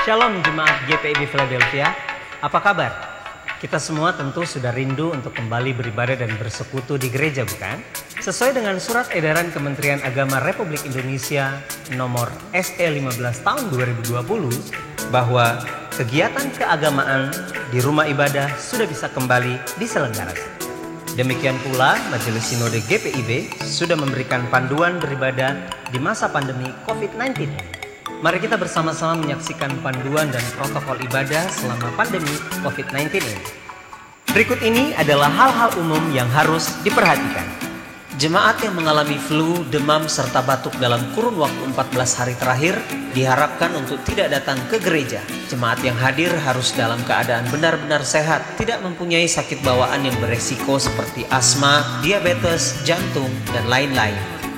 Shalom Jemaat GPIB Philadelphia, apa kabar? Kita semua tentu sudah rindu untuk kembali beribadah dan bersekutu di gereja, bukan? Sesuai dengan surat edaran Kementerian Agama Republik Indonesia nomor SE 15 tahun 2020 bahwa kegiatan keagamaan di rumah ibadah sudah bisa kembali diselenggarakan. Demikian pula Majelis Sinode GPIB sudah memberikan panduan beribadah di masa pandemi COVID-19. Mari kita bersama-sama menyaksikan panduan dan protokol ibadah selama pandemi COVID-19 ini. Berikut ini adalah hal-hal umum yang harus diperhatikan. Jemaat yang mengalami flu, demam, serta batuk dalam kurun waktu 14 hari terakhir diharapkan untuk tidak datang ke gereja. Jemaat yang hadir harus dalam keadaan benar-benar sehat, tidak mempunyai sakit bawaan yang beresiko seperti asma, diabetes, jantung, dan lain-lain.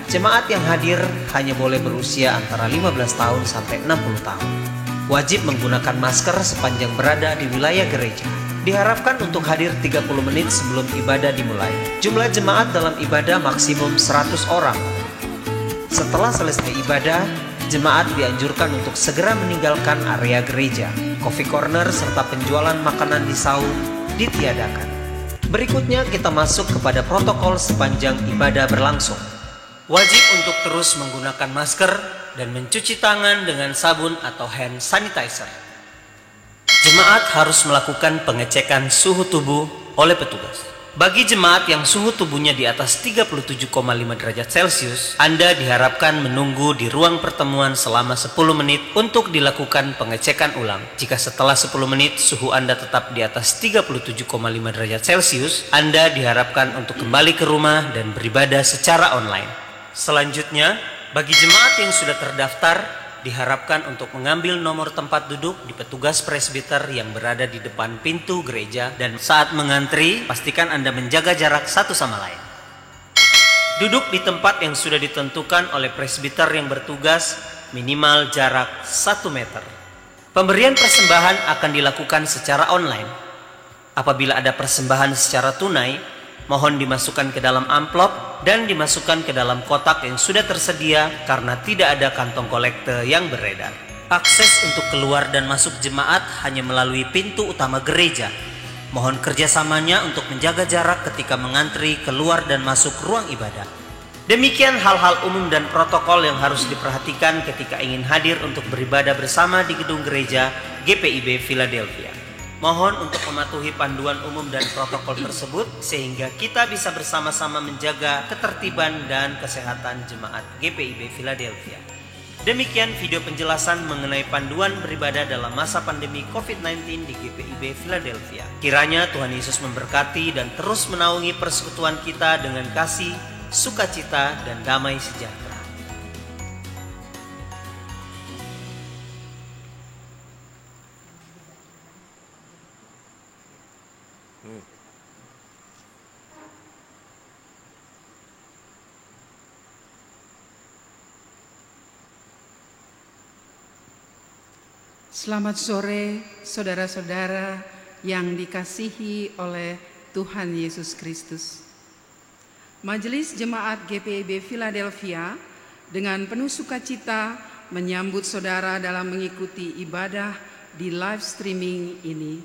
Jemaat yang hadir hanya boleh berusia antara 15 tahun sampai 60 tahun. Wajib menggunakan masker sepanjang berada di wilayah gereja. Diharapkan untuk hadir 30 menit sebelum ibadah dimulai. Jumlah jemaat dalam ibadah maksimum 100 orang. Setelah selesai ibadah, jemaat dianjurkan untuk segera meninggalkan area gereja. Coffee corner serta penjualan makanan di saung ditiadakan. Berikutnya kita masuk kepada protokol sepanjang ibadah berlangsung. Wajib untuk terus menggunakan masker dan mencuci tangan dengan sabun atau hand sanitizer. Jemaat harus melakukan pengecekan suhu tubuh oleh petugas. Bagi jemaat yang suhu tubuhnya di atas 37,5 derajat Celcius, Anda diharapkan menunggu di ruang pertemuan selama 10 menit untuk dilakukan pengecekan ulang. Jika setelah 10 menit suhu Anda tetap di atas 37,5 derajat Celcius, Anda diharapkan untuk kembali ke rumah dan beribadah secara online. Selanjutnya, bagi jemaat yang sudah terdaftar, diharapkan untuk mengambil nomor tempat duduk di petugas presbiter yang berada di depan pintu gereja, dan saat mengantri, pastikan Anda menjaga jarak satu sama lain. Duduk di tempat yang sudah ditentukan oleh presbiter yang bertugas, minimal jarak 1 meter. Pemberian persembahan akan dilakukan secara online. Apabila ada persembahan secara tunai, mohon dimasukkan ke dalam amplop dan dimasukkan ke dalam kotak yang sudah tersedia karena tidak ada kantong kolekte yang beredar. Akses untuk keluar dan masuk jemaat hanya melalui pintu utama gereja. Mohon kerjasamanya untuk menjaga jarak ketika mengantri keluar dan masuk ruang ibadah. Demikian hal-hal umum dan protokol yang harus diperhatikan ketika ingin hadir untuk beribadah bersama di gedung gereja GPIB Philadelphia. Mohon untuk mematuhi panduan umum dan protokol tersebut sehingga kita bisa bersama-sama menjaga ketertiban dan kesehatan jemaat GPIB Philadelphia. Demikian video penjelasan mengenai panduan beribadah dalam masa pandemi COVID-19 di GPIB Philadelphia. Kiranya Tuhan Yesus memberkati dan terus menaungi persekutuan kita dengan kasih, sukacita, dan damai sejahtera. Selamat sore saudara-saudara yang dikasihi oleh Tuhan Yesus Kristus. Majelis Jemaat GPIB Philadelphia dengan penuh sukacita menyambut saudara dalam mengikuti ibadah di live streaming ini.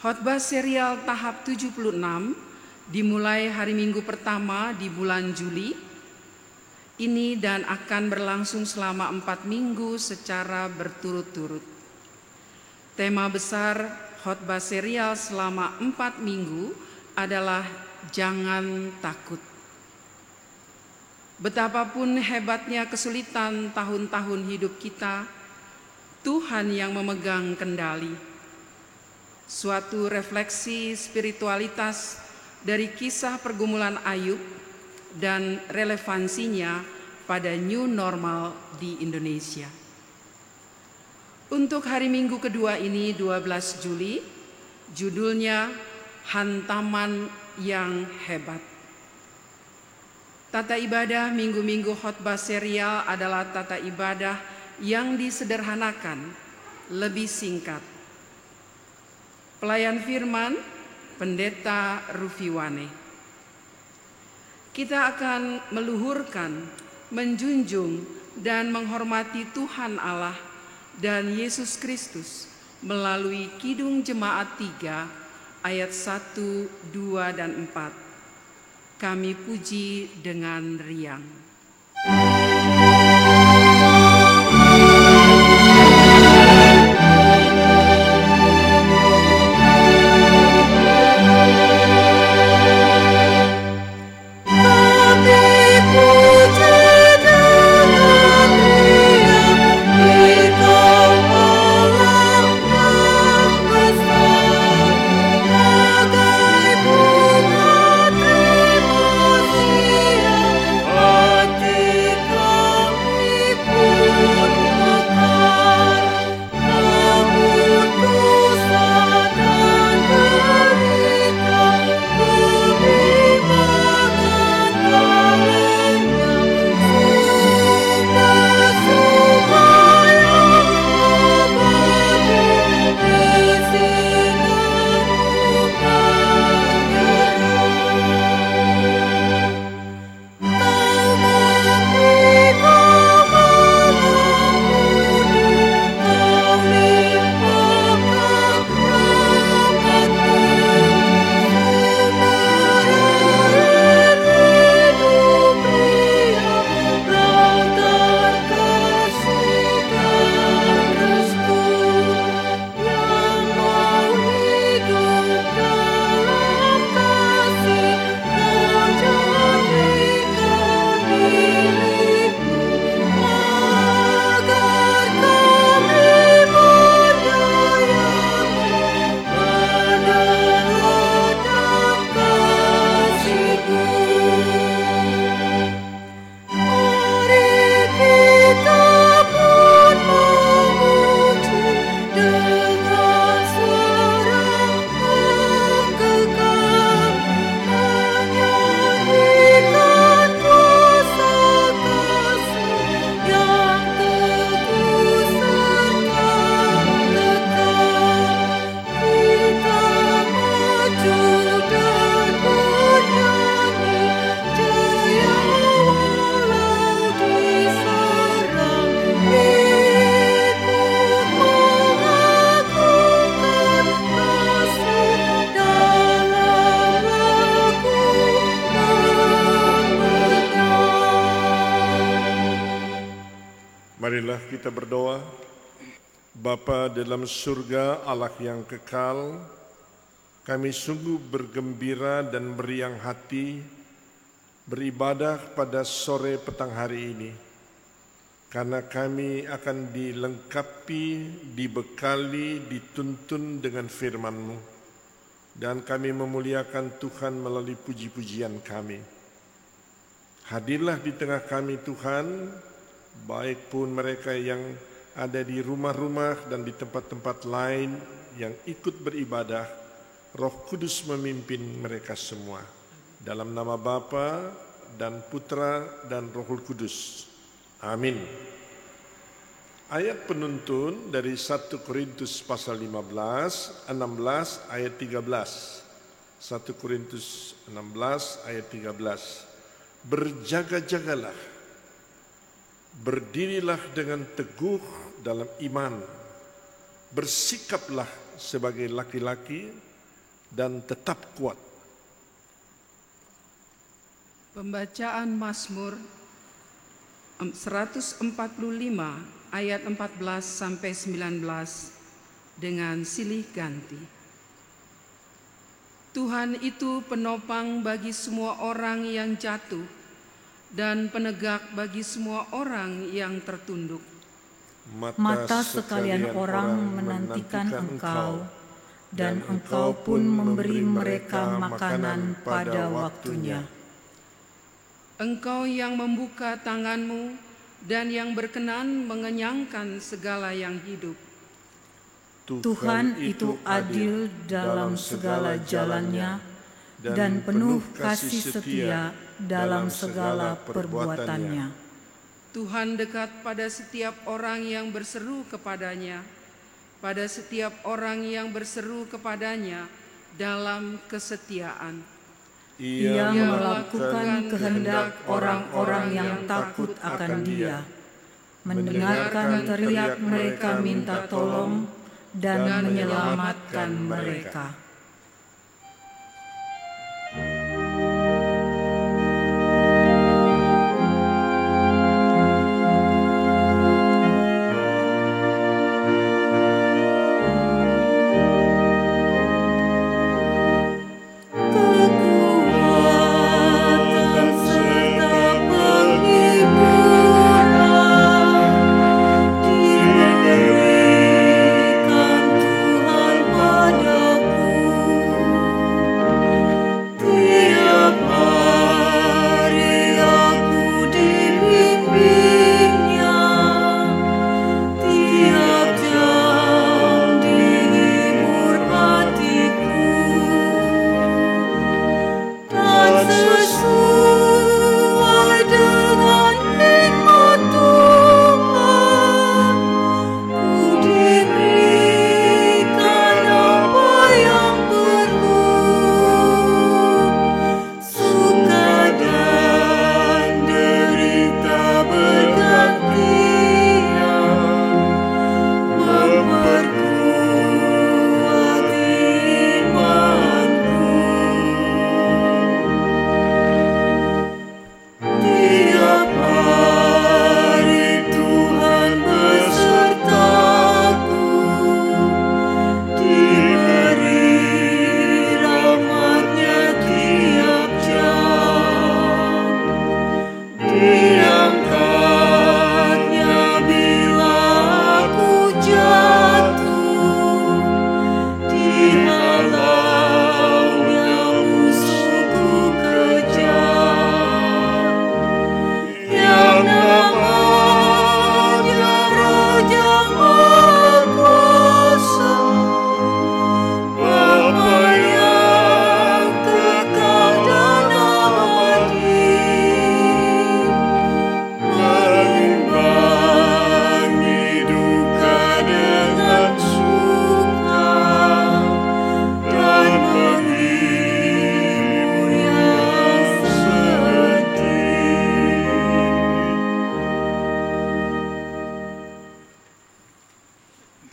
Khotbah serial tahap 76 dimulai hari Minggu pertama di bulan Juli ini dan akan berlangsung selama 4 minggu secara berturut-turut. Tema besar khotbah serial selama 4 minggu adalah jangan takut. Betapapun hebatnya kesulitan tahun-tahun hidup kita, Tuhan yang memegang kendali. Suatu refleksi spiritualitas dari kisah pergumulan Ayub dan relevansinya pada new normal di Indonesia. Untuk hari Minggu kedua ini 12 Juli, judulnya Hantaman yang Hebat. Tata ibadah minggu-minggu khotbah serial adalah tata ibadah yang disederhanakan, lebih singkat. Pelayan firman, Pendeta Rufiwane. Kita akan meluhurkan, menjunjung, dan menghormati Tuhan Allah dan Yesus Kristus melalui Kidung Jemaat 3 ayat 1, 2, dan 4. Kami puji dengan riang. Marilah kita berdoa. Bapa dalam surga, Allah yang kekal, kami sungguh bergembira dan meriang hati beribadah pada sore petang hari ini, karena kami akan dilengkapi, dibekali, dituntun dengan firman-Mu, dan kami memuliakan Tuhan melalui puji-pujian kami. Hadirlah di tengah kami Tuhan, baik pun mereka yang ada di rumah-rumah dan di tempat-tempat lain yang ikut beribadah. Roh Kudus memimpin mereka semua. Dalam nama Bapa dan Putra dan Roh Kudus. Amin. Ayat penuntun dari 1 Korintus pasal 15, 16 ayat 13. 1 Korintus 16 ayat 13. Berjaga-jagalah, berdirilah dengan teguh dalam iman, bersikaplah sebagai laki-laki dan tetap kuat. Pembacaan Mazmur 145 ayat 14 sampai 19 dengan silih ganti. Tuhan itu penopang bagi semua orang yang jatuh dan penegak bagi semua orang yang tertunduk. Mata sekalian orang menantikan Engkau, dan Engkau pun memberi mereka makanan pada waktunya. Engkau yang membuka tangan-Mu dan yang berkenan mengenyangkan segala yang hidup. Tuhan itu adil dalam segala jalannya dan penuh kasih setia dalam segala perbuatannya. Tuhan dekat pada setiap orang yang berseru kepadanya, pada setiap orang yang berseru kepadanya dalam kesetiaan. Ia melakukan kehendak orang-orang yang takut akan Dia. mendengarkan teriak mereka minta tolong, dan menyelamatkan mereka.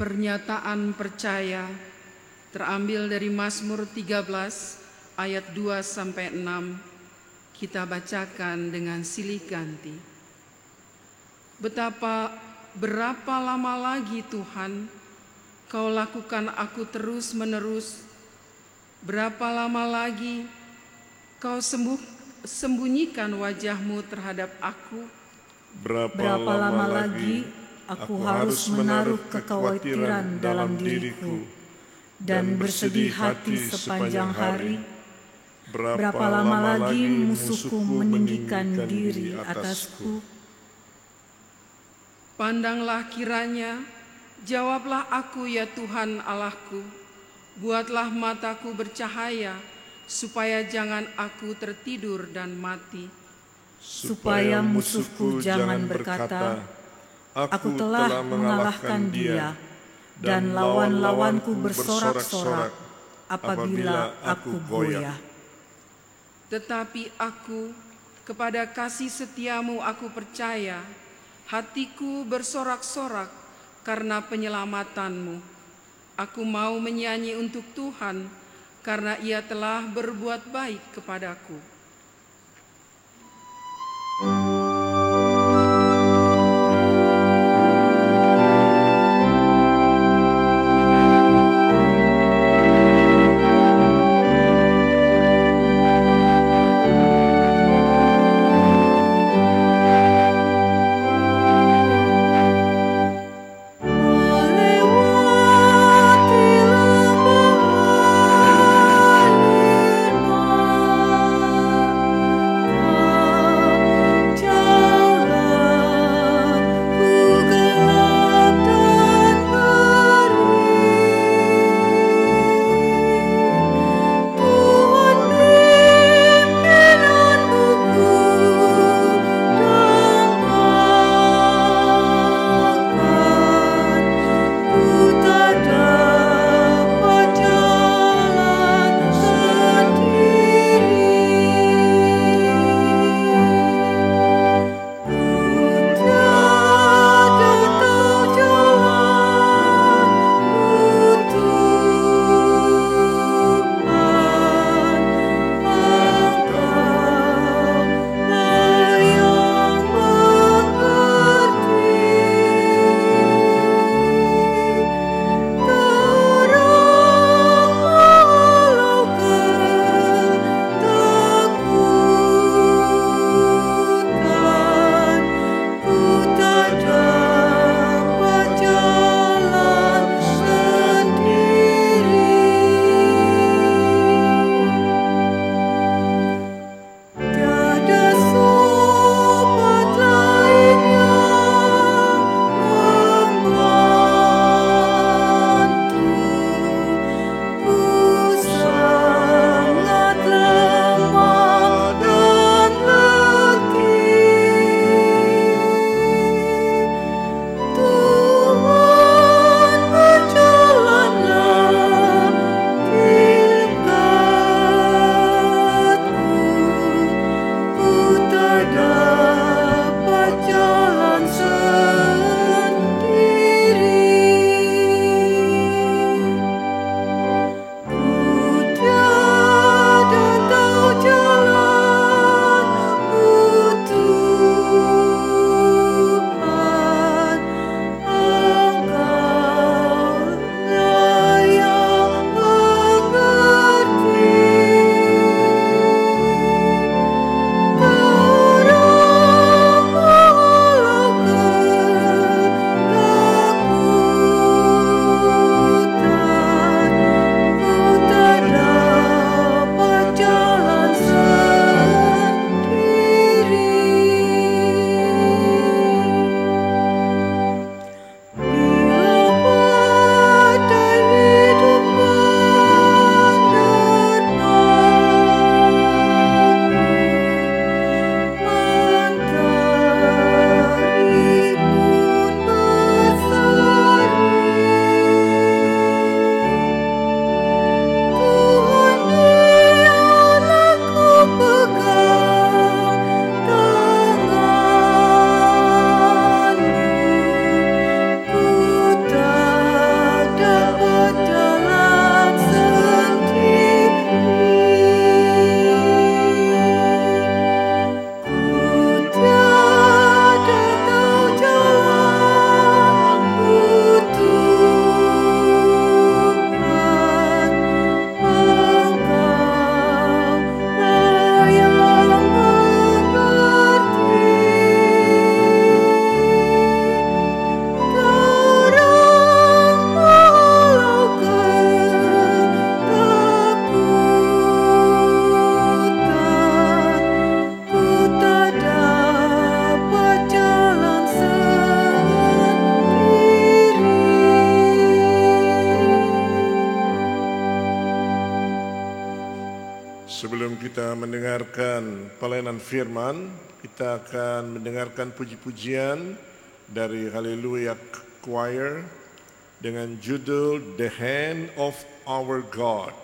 Pernyataan percaya terambil dari Mazmur 13 ayat 2 sampai 6. Kita bacakan dengan silih ganti. Berapa lama lagi Tuhan Kau lakukan aku terus-menerus? Berapa lama lagi Kau sembunyikan wajah-Mu terhadap aku? Berapa lama lagi aku harus menaruh kekhawatiran dalam diriku dan bersedih hati sepanjang hari? Berapa lama lagi musuhku meninggikan diri atasku? Pandanglah kiranya, jawablah aku ya Tuhan Allahku. Buatlah mataku bercahaya, supaya jangan aku tertidur dan mati. Supaya musuhku jangan berkata, aku telah mengalahkan dia, dan lawan-lawanku bersorak-sorak apabila aku goyah. Tetapi aku, kepada kasih setiamu aku percaya, hatiku bersorak-sorak karena penyelamatanmu. Aku mau menyanyi untuk Tuhan, karena Ia telah berbuat baik kepadaku. mendengarkan pelayanan firman, kita akan mendengarkan puji-pujian dari Hallelujah Choir dengan judul The Hand of Our God.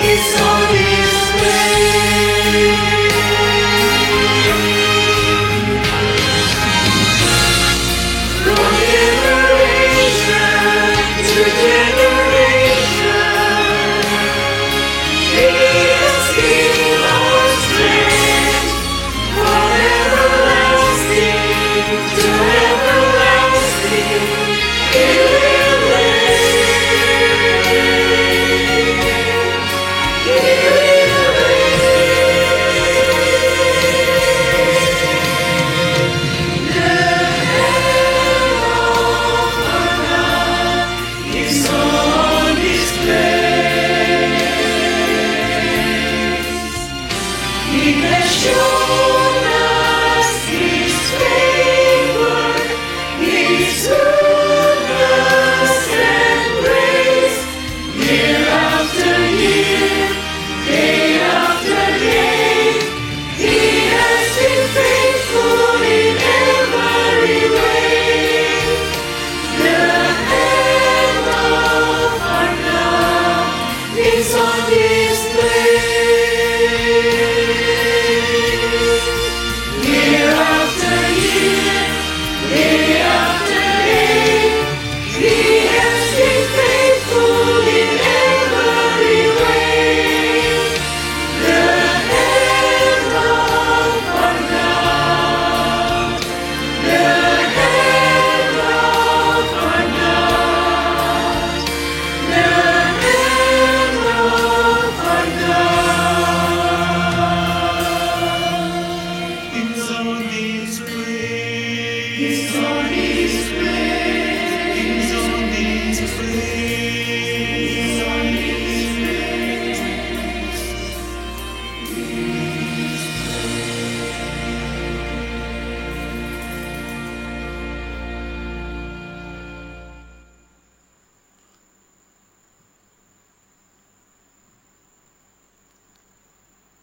Is on display.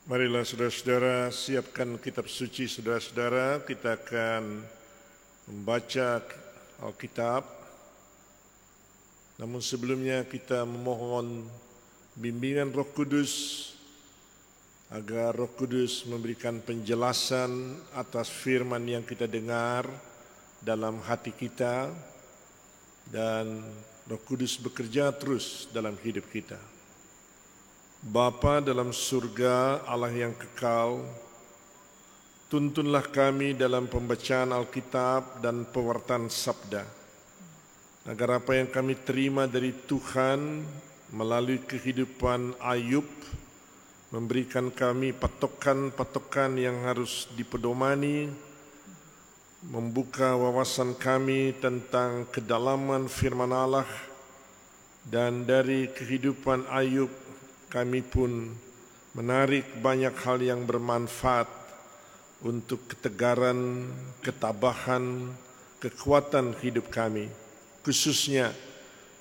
Marilah saudara-saudara siapkan kitab suci saudara-saudara, kita akan membaca Alkitab. Namun sebelumnya kita memohon bimbingan Roh Kudus agar Roh Kudus memberikan penjelasan atas firman yang kita dengar dalam hati kita, dan Roh Kudus bekerja terus dalam hidup kita. Bapa dalam surga, Allah yang kekal, tuntunlah kami dalam pembacaan Alkitab dan pewartaan sabda, agar apa yang kami terima dari Tuhan melalui kehidupan Ayub memberikan kami patokan-patokan yang harus dipedomani, membuka wawasan kami tentang kedalaman firman Allah, dan dari kehidupan Ayub kami pun menarik banyak hal yang bermanfaat untuk ketegaran, ketabahan, kekuatan hidup kami, khususnya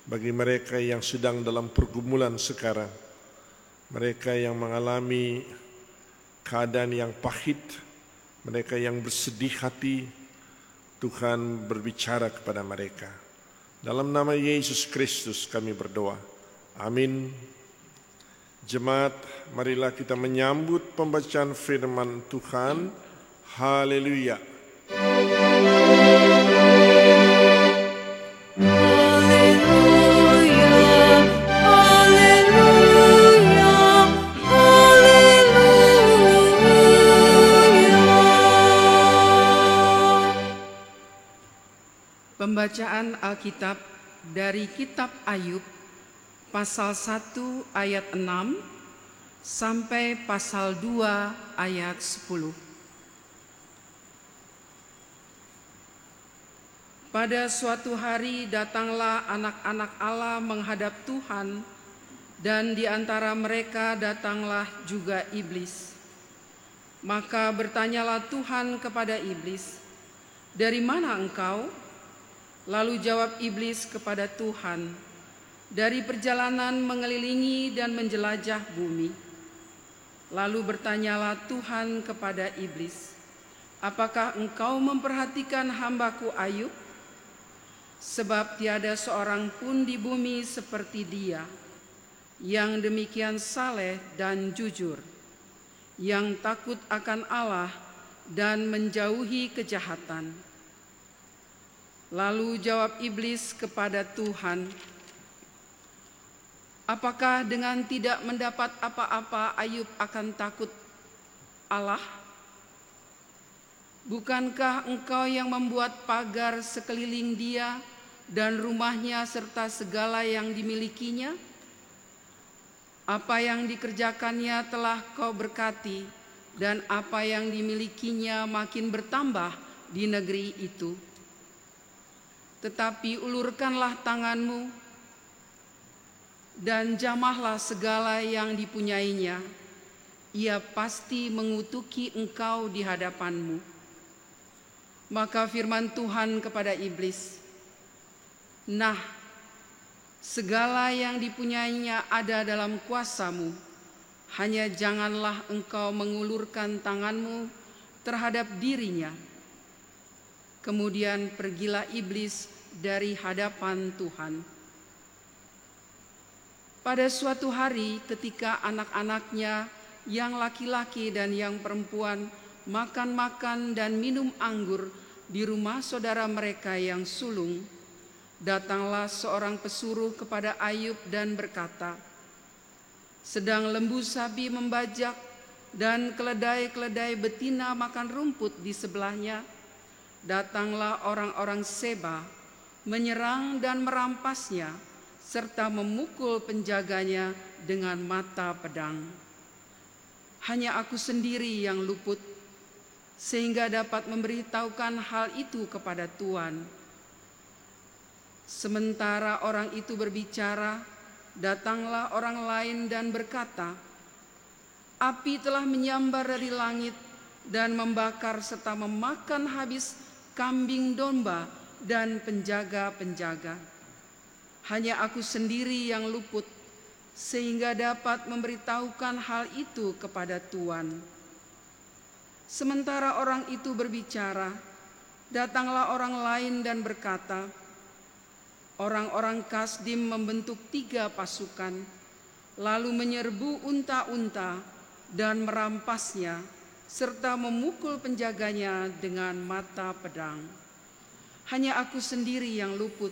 bagi mereka yang sedang dalam pergumulan sekarang, mereka yang mengalami keadaan yang pahit, mereka yang bersedih hati. Tuhan berbicara kepada mereka. Dalam nama Yesus Kristus kami berdoa. Amin. Jemaat, marilah kita menyambut pembacaan firman Tuhan. Haleluya. Pembacaan Alkitab dari Kitab Ayub pasal 1 ayat 6 sampai pasal 2 ayat 10. Pada suatu hari datanglah anak-anak Allah menghadap Tuhan, dan di antara mereka datanglah juga iblis. Maka bertanyalah Tuhan kepada iblis, "Dari mana engkau?" Lalu jawab iblis kepada Tuhan, "Dari perjalanan mengelilingi dan menjelajah bumi." Lalu bertanyalah Tuhan kepada iblis, "Apakah engkau memperhatikan hambaku Ayub? Sebab tiada seorang pun di bumi seperti dia, yang demikian saleh dan jujur, yang takut akan Allah dan menjauhi kejahatan." Lalu jawab iblis kepada Tuhan, "Apakah dengan tidak mendapat apa-apa Ayub akan takut Allah? Bukankah engkau yang membuat pagar sekeliling dia dan rumahnya serta segala yang dimilikinya? Apa yang dikerjakannya telah kau berkati, dan apa yang dimilikinya makin bertambah di negeri itu. Tetapi ulurkanlah tanganmu dan jamahlah segala yang dipunyainya. Ia pasti mengutuki engkau di hadapanmu." Maka firman Tuhan kepada iblis, "Nah, segala yang dipunyainya ada dalam kuasamu, hanya janganlah engkau mengulurkan tanganmu terhadap dirinya." Kemudian pergilah iblis dari hadapan Tuhan. Pada suatu hari ketika anak-anaknya yang laki-laki dan yang perempuan makan-makan dan minum anggur di rumah saudara mereka yang sulung, datanglah seorang pesuruh kepada Ayub dan berkata, "Sedang lembu sapi membajak dan keledai-keledai betina makan rumput di sebelahnya, datanglah orang-orang Seba, menyerang dan merampasnya, serta memukul penjaganya dengan mata pedang. Hanya aku sendiri yang luput, sehingga dapat memberitahukan hal itu kepada Tuan." Sementara orang itu berbicara, datanglah orang lain dan berkata, "Api telah menyambar dari langit dan membakar serta memakan habis kambing domba dan penjaga-penjaga. Hanya aku sendiri yang luput, sehingga dapat memberitahukan hal itu kepada tuan. Sementara orang itu berbicara, datanglah orang lain dan berkata, orang-orang Kasdim membentuk 3 pasukan, lalu menyerbu unta-unta dan merampasnya, serta memukul penjaganya dengan mata pedang. Hanya aku sendiri yang luput,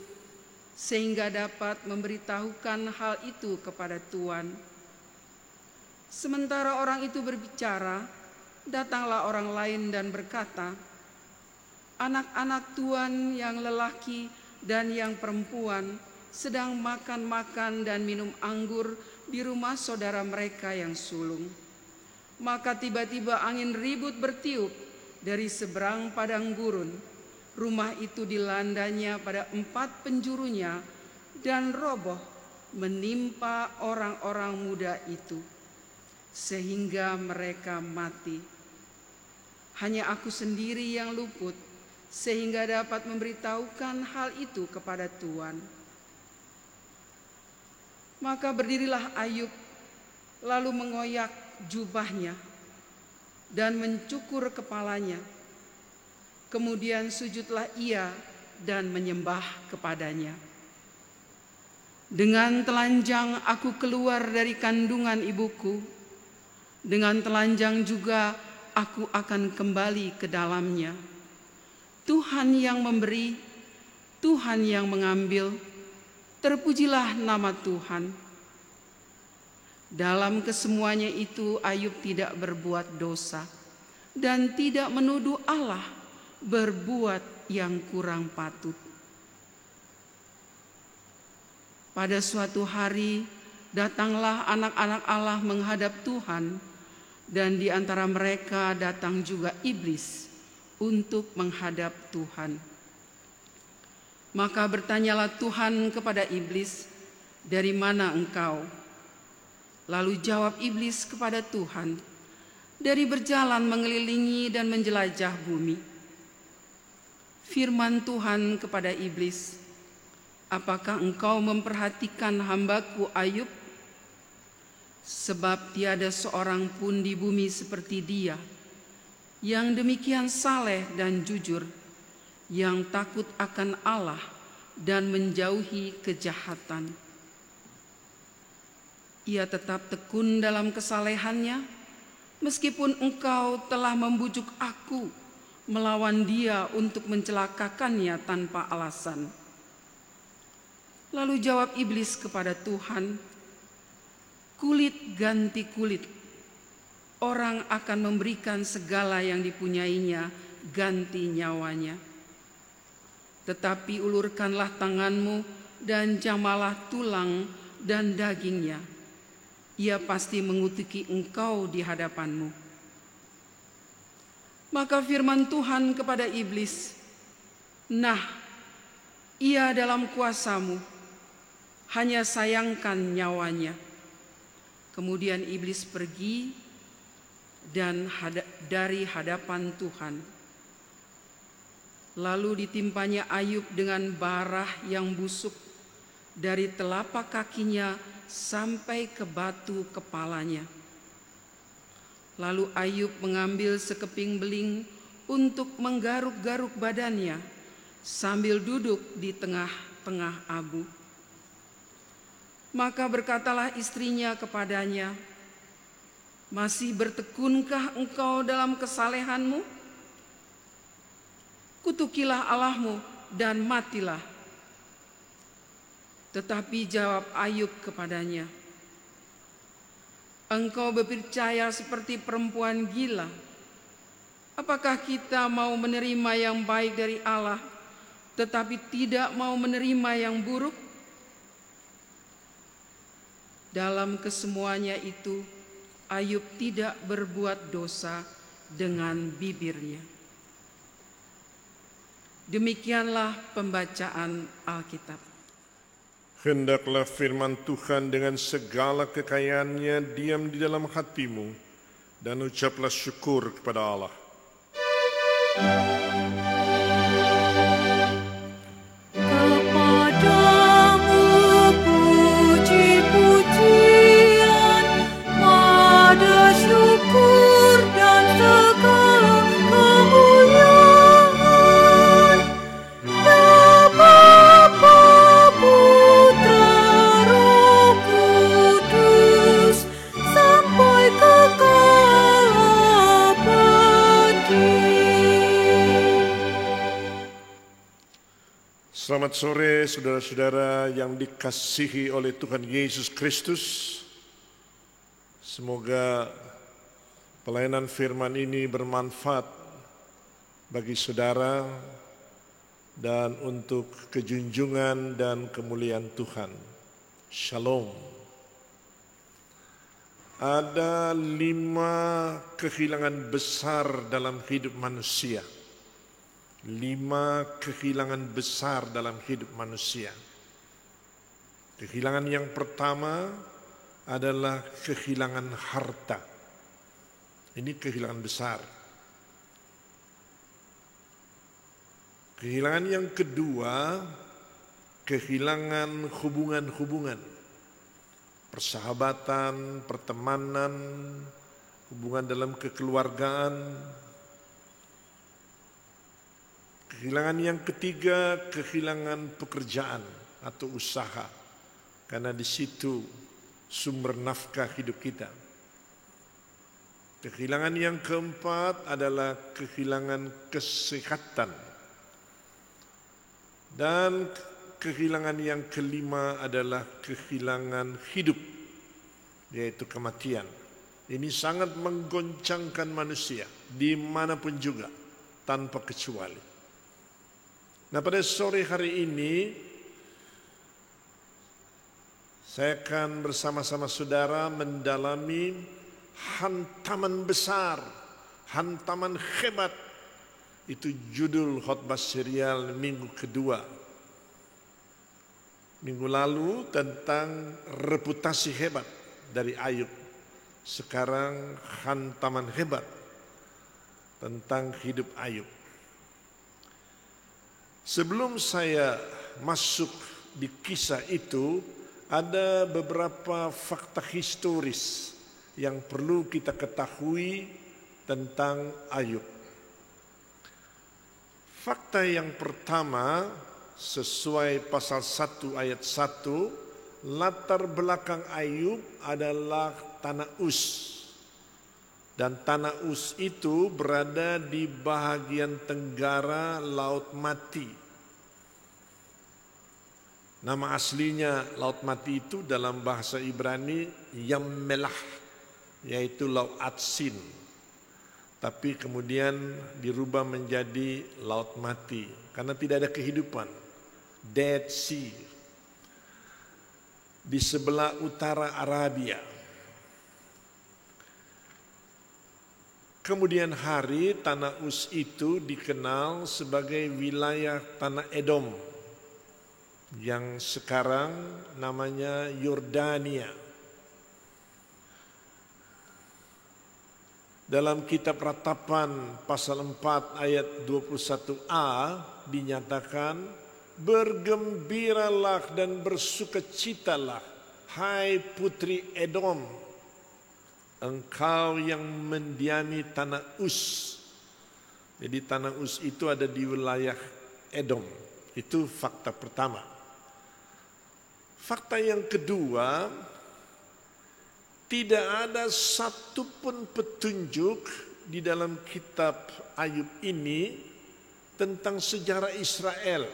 sehingga dapat memberitahukan hal itu kepada tuan. Sementara orang itu berbicara, datanglah orang lain dan berkata, anak-anak tuan yang lelaki dan yang perempuan sedang makan-makan dan minum anggur di rumah saudara mereka yang sulung. Maka tiba-tiba angin ribut bertiup dari seberang padang gurun. Rumah itu dilandanya pada 4 penjurunya dan roboh menimpa orang-orang muda itu, sehingga mereka mati. Hanya aku sendiri yang luput, sehingga dapat memberitahukan hal itu kepada tuan. Maka berdirilah Ayub, lalu mengoyak jubahnya dan mencukur kepalanya. Kemudian sujudlah ia dan menyembah kepadanya. Dengan telanjang aku keluar dari kandungan ibuku, dengan telanjang juga aku akan kembali ke dalamnya. Tuhan yang memberi, Tuhan yang mengambil, terpujilah nama Tuhan. Dalam kesemuanya itu Ayub tidak berbuat dosa dan tidak menuduh Allah berbuat yang kurang patut. Pada suatu hari datanglah anak-anak Allah menghadap Tuhan, dan di antara mereka datang juga iblis untuk menghadap Tuhan. Maka bertanyalah Tuhan kepada iblis, "Dari mana engkau?" Lalu jawab iblis kepada Tuhan, "Dari berjalan mengelilingi dan menjelajah bumi." Firman Tuhan kepada iblis, "Apakah engkau memperhatikan hambaku Ayub? Sebab tiada seorang pun di bumi seperti dia, yang demikian saleh dan jujur, yang takut akan Allah dan menjauhi kejahatan. Ia tetap tekun dalam kesalehannya, meskipun engkau telah membujuk aku melawan dia untuk mencelakakannya tanpa alasan." Lalu jawab iblis kepada Tuhan, "Kulit ganti kulit, orang akan memberikan segala yang dipunyainya ganti nyawanya. Tetapi ulurkanlah tanganmu dan jamalah tulang dan dagingnya. Ia pasti mengutuki engkau di hadapanmu." Maka firman Tuhan kepada iblis, "Nah, ia dalam kuasamu, hanya sayangkan nyawanya." Kemudian iblis pergi dan dari hadapan Tuhan. Lalu ditimpanya Ayub dengan barah yang busuk dari telapak kakinya sampai ke batu kepalanya. Lalu Ayub mengambil sekeping beling untuk menggaruk-garuk badannya sambil duduk di tengah-tengah abu. Maka berkatalah istrinya kepadanya, "Masih bertekunkah engkau dalam kesalehanmu? Kutukilah Allahmu dan matilah." Tetapi jawab Ayub kepadanya, "Engkau berpercaya seperti perempuan gila. Apakah kita mau menerima yang baik dari Allah, tetapi tidak mau menerima yang buruk?" Dalam kesemuanya itu, Ayub tidak berbuat dosa dengan bibirnya. Demikianlah pembacaan Alkitab. Hendaklah firman Tuhan dengan segala kekayaannya diam di dalam hatimu, dan ucaplah syukur kepada Allah. Kepadamu puji-puji Selamat sore saudara-saudara yang dikasihi oleh Tuhan Yesus Kristus. Semoga pelayanan firman ini bermanfaat bagi saudara dan untuk kejunjungan dan kemuliaan Tuhan. Shalom. Ada 5 kehilangan besar dalam hidup manusia. 5 kehilangan besar dalam hidup manusia. Kehilangan yang pertama adalah kehilangan harta. Ini kehilangan besar. Kehilangan yang kedua, kehilangan hubungan-hubungan. Persahabatan, pertemanan, hubungan dalam kekeluargaan. Kehilangan yang ketiga, kehilangan pekerjaan atau usaha, karena di situ sumber nafkah hidup kita. Kehilangan yang keempat adalah kehilangan kesehatan. Dan kehilangan yang kelima adalah kehilangan hidup, yaitu kematian. Ini sangat menggoncangkan manusia dimanapun juga, tanpa kecuali. Nah, pada sore hari ini saya akan bersama-sama saudara mendalami hantaman besar, hantaman hebat. Itu judul khotbah serial minggu kedua. Minggu lalu tentang reputasi hebat dari Ayub. Sekarang hantaman hebat tentang hidup Ayub. Sebelum saya masuk di kisah itu, ada beberapa fakta historis yang perlu kita ketahui tentang Ayub. Fakta yang pertama, sesuai pasal 1 ayat 1, latar belakang Ayub adalah tanah Uz. Dan tanah Uz itu berada di bahagian tenggara Laut Mati. Nama aslinya Laut Mati itu dalam bahasa Ibrani Yam Melah, yaitu Laut Atsin. Tapi kemudian dirubah menjadi Laut Mati karena tidak ada kehidupan. Dead Sea. Di sebelah utara Arabia. Kemudian hari tanah Uz itu dikenal sebagai wilayah tanah Edom yang sekarang namanya Yordania. Dalam kitab Ratapan pasal 4 ayat 21a dinyatakan, bergembiralah dan bersukacitalah hai putri Edom, engkau yang mendiami tanah Uz. Jadi tanah Uz itu ada di wilayah Edom. Itu fakta pertama. Fakta yang kedua, tidak ada satupun petunjuk di dalam kitab Ayub ini tentang sejarah Israel,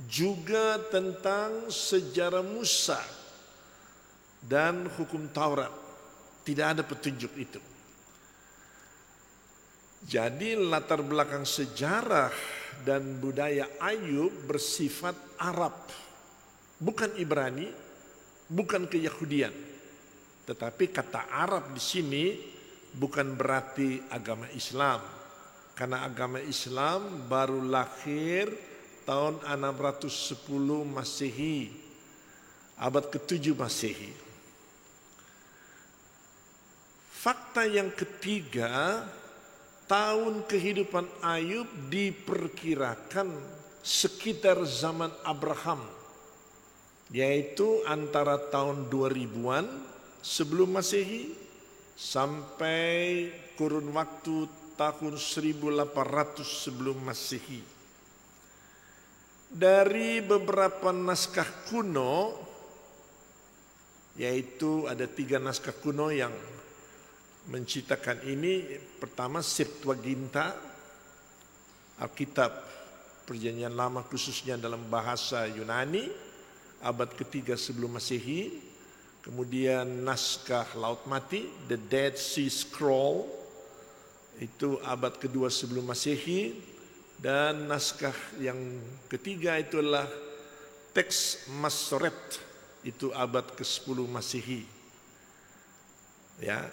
juga tentang sejarah Musa dan hukum Taurat. Tidak ada petunjuk itu. Jadi latar belakang sejarah dan budaya Ayub bersifat Arab. Bukan Ibrani, bukan Keyahudian. Tetapi kata Arab di sini bukan berarti agama Islam. Karena agama Islam baru lahir tahun 610 Masehi, abad ke-7 Masehi. Fakta yang ketiga, tahun kehidupan Ayub diperkirakan sekitar zaman Abraham, yaitu antara tahun 2000-an sebelum Masehi sampai kurun waktu tahun 1800 sebelum Masehi. Dari beberapa naskah kuno, yaitu ada 3 naskah kuno yang menciptakan ini. Pertama, Septuaginta, Alkitab Perjanjian Lama khususnya dalam bahasa Yunani, abad ketiga sebelum Masehi. Kemudian naskah Laut Mati, The Dead Sea Scroll, itu abad kedua sebelum Masehi. Dan naskah yang ketiga itu adalah teks Masoret, itu abad ke-10 Masehi. Ya,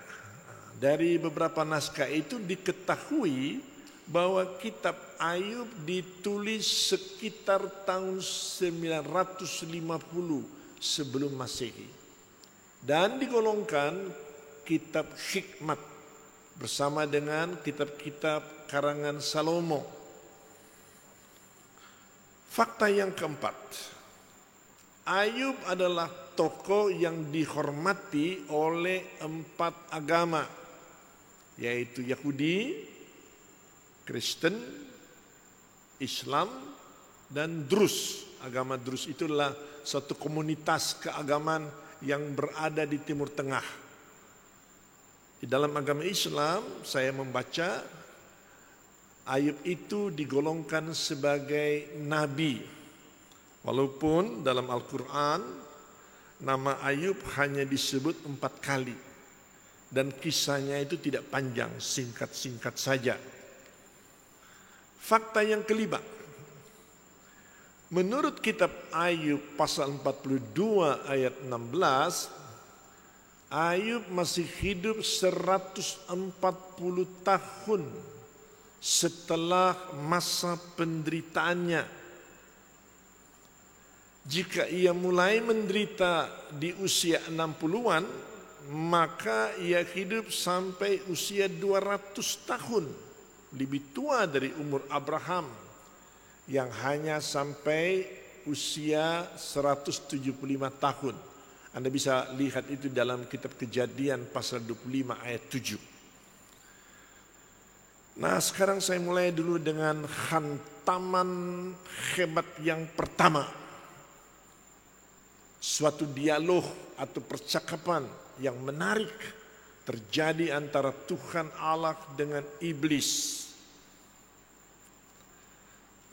dari beberapa naskah itu diketahui bahwa kitab Ayub ditulis sekitar tahun 950 sebelum Masehi dan digolongkan kitab hikmat bersama dengan kitab-kitab karangan Salomo. Fakta yang keempat, Ayub adalah tokoh yang dihormati oleh 4 agama, yaitu Yahudi, Kristen, Islam, dan Druze. Agama Druze itulah suatu komunitas keagamaan yang berada di Timur Tengah. Di dalam agama Islam, saya membaca Ayub itu digolongkan sebagai nabi. Walaupun dalam Al-Quran nama Ayub hanya disebut 4 kali. Dan kisahnya itu tidak panjang, singkat-singkat saja. Fakta yang kelima, menurut kitab Ayub pasal 42 ayat 16, Ayub masih hidup 140 tahun setelah masa penderitaannya. Jika ia mulai menderita di usia 60-an, maka ia hidup sampai usia 200 tahun. Lebih tua dari umur Abraham yang hanya sampai usia 175 tahun. Anda bisa lihat itu dalam kitab Kejadian pasal 25 ayat 7. Nah, sekarang saya mulai dulu dengan hantaman hebat yang pertama. Suatu dialog atau percakapan yang menarik terjadi antara Tuhan Allah dengan iblis.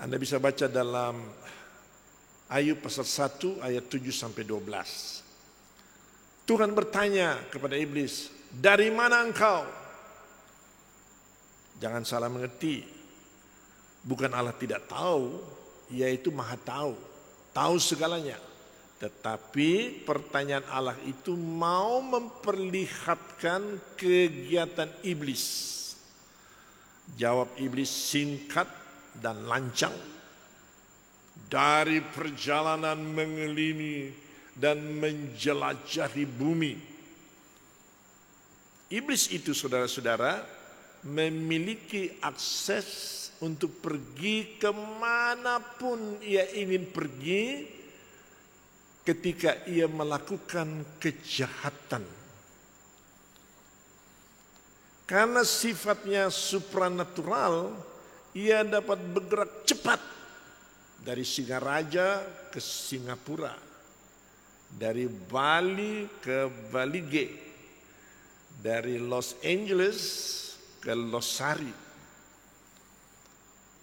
Anda bisa baca dalam Ayub pasal 1 ayat 7 sampai 12. Tuhan bertanya kepada iblis, "Dari mana engkau?" Jangan salah mengerti. Bukan Allah tidak tahu, Ia itu Maha tahu, tahu segalanya. Tetapi pertanyaan Allah itu mau memperlihatkan kegiatan iblis. Jawab iblis singkat dan lancang. Dari perjalanan mengelilingi dan menjelajahi bumi. Iblis itu, saudara-saudara, memiliki akses untuk pergi kemanapun ia ingin pergi ketika ia melakukan kejahatan. Karena sifatnya supranatural, ia dapat bergerak cepat dari Singaraja ke Singapura, dari Bali ke Balige, dari Los Angeles ke Losari.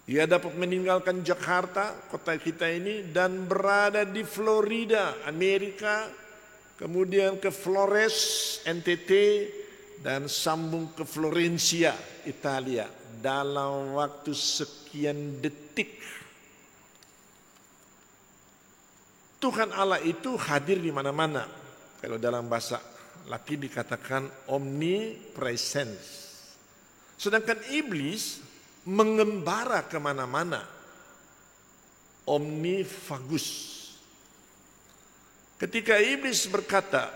Ia dapat meninggalkan Jakarta, kota kita ini, dan berada di Florida, Amerika, kemudian ke Flores, NTT, dan sambung ke Florencia, Italia, dalam waktu sekian detik. Tuhan Allah itu hadir di mana-mana. Kalau dalam bahasa Latin dikatakan omnipresence. Sedangkan iblis mengembara kemana-mana, omnifagus. Ketika iblis berkata,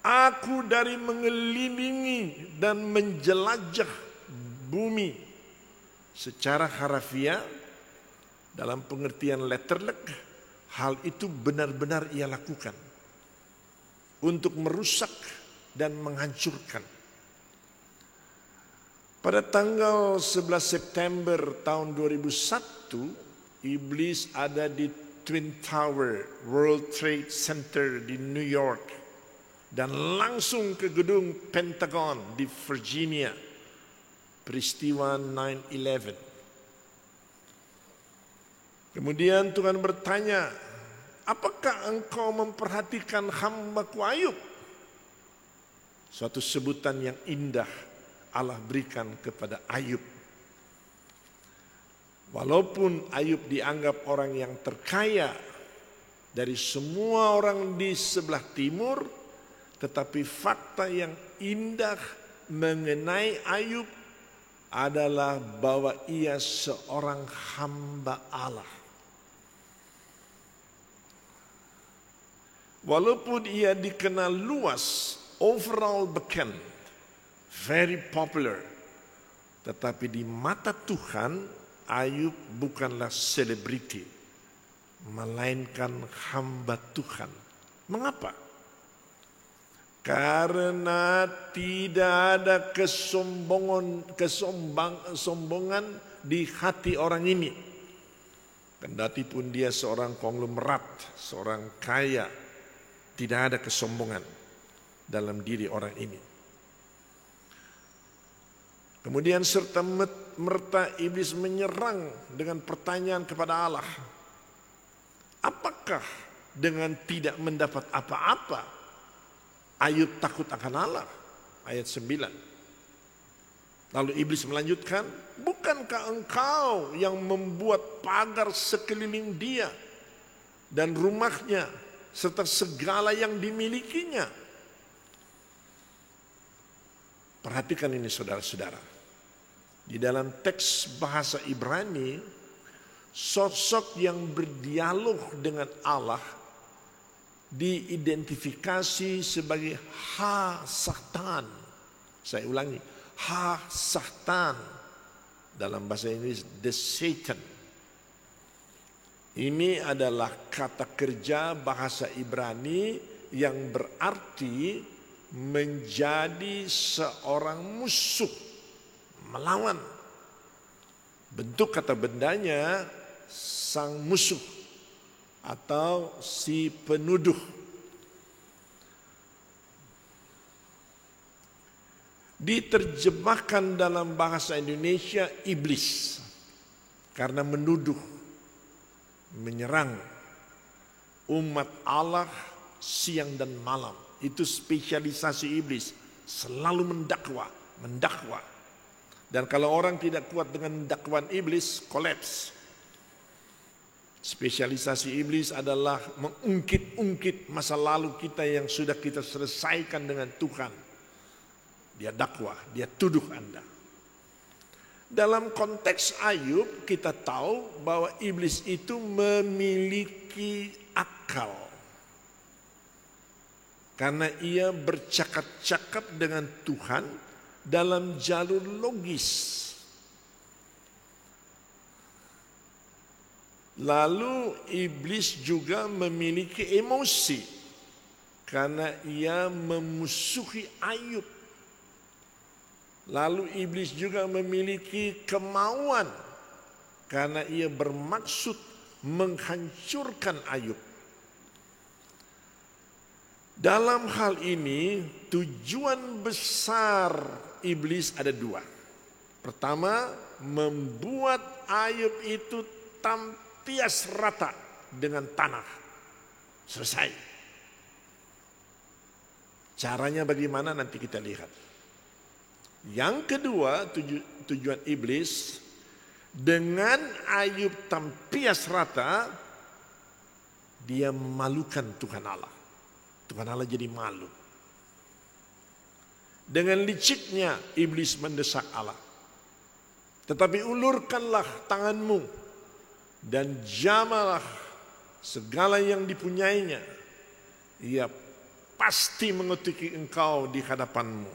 "Aku dari mengelilingi dan menjelajah bumi," secara harafiah dalam pengertian letterlek, hal itu benar-benar ia lakukan untuk merusak dan menghancurkan. Pada tanggal 11 September tahun 2001, iblis ada di Twin Tower World Trade Center di New York dan langsung ke gedung Pentagon di Virginia. Peristiwa 9/11. Kemudian Tuhan bertanya, apakah engkau memperhatikan hamba-Ku Ayub? Suatu sebutan yang indah Allah berikan kepada Ayub. Walaupun Ayub dianggap orang yang terkaya dari semua orang di sebelah timur, tetapi fakta yang indah mengenai Ayub adalah bahwa ia seorang hamba Allah. Walaupun ia dikenal luas, overall bekend, very popular, tetapi di mata Tuhan, Ayub bukanlah selebriti, melainkan hamba Tuhan. Mengapa? Karena tidak ada kesombongan di hati orang ini. Kendati pun dia seorang konglomerat, seorang kaya, tidak ada kesombongan dalam diri orang ini. Kemudian serta merta iblis menyerang dengan pertanyaan kepada Allah. Apakah dengan tidak mendapat apa-apa Ayub takut akan Allah? Ayat 9. Lalu iblis melanjutkan, bukankah engkau yang membuat pagar sekeliling dia dan rumahnya serta segala yang dimilikinya? Perhatikan ini saudara-saudara. Di dalam teks bahasa Ibrani, sosok yang berdialog dengan Allah diidentifikasi sebagai Ha-Satan. Saya ulangi, Ha-Satan. Dalam bahasa Inggris, the Satan. Ini adalah kata kerja bahasa Ibrani yang berarti menjadi seorang musuh, melawan. Bentuk kata bendanya sang musuh atau si penuduh. Diterjemahkan dalam bahasa Indonesia iblis karena menuduh, menyerang umat Allah siang dan malam. Itu spesialisasi iblis, selalu mendakwa. Dan kalau orang tidak kuat dengan dakwaan iblis, kolaps. Spesialisasi iblis adalah mengungkit-ungkit masa lalu kita yang sudah kita selesaikan dengan Tuhan. Dia dakwah, dia tuduh Anda. Dalam konteks Ayub kita tahu bahwa iblis itu memiliki akal. Karena ia bercakap-cakap dengan Tuhan dalam jalur logis. Lalu iblis juga memiliki emosi karena ia memusuhi Ayub. Lalu iblis juga memiliki kemauan karena ia bermaksud menghancurkan Ayub. Dalam hal ini tujuan besar iblis ada dua. Pertama, membuat Ayub itu tampias rata dengan tanah. Selesai. Caranya bagaimana nanti kita lihat. Yang kedua, tujuan iblis, dengan Ayub tampias rata, dia memalukan Tuhan Allah. Tuhan Allah jadi malu. Dengan liciknya iblis mendesak Allah. Tetapi ulurkanlah tanganmu dan jamalah segala yang dipunyainya. Ia pasti mengutuki engkau di hadapanmu.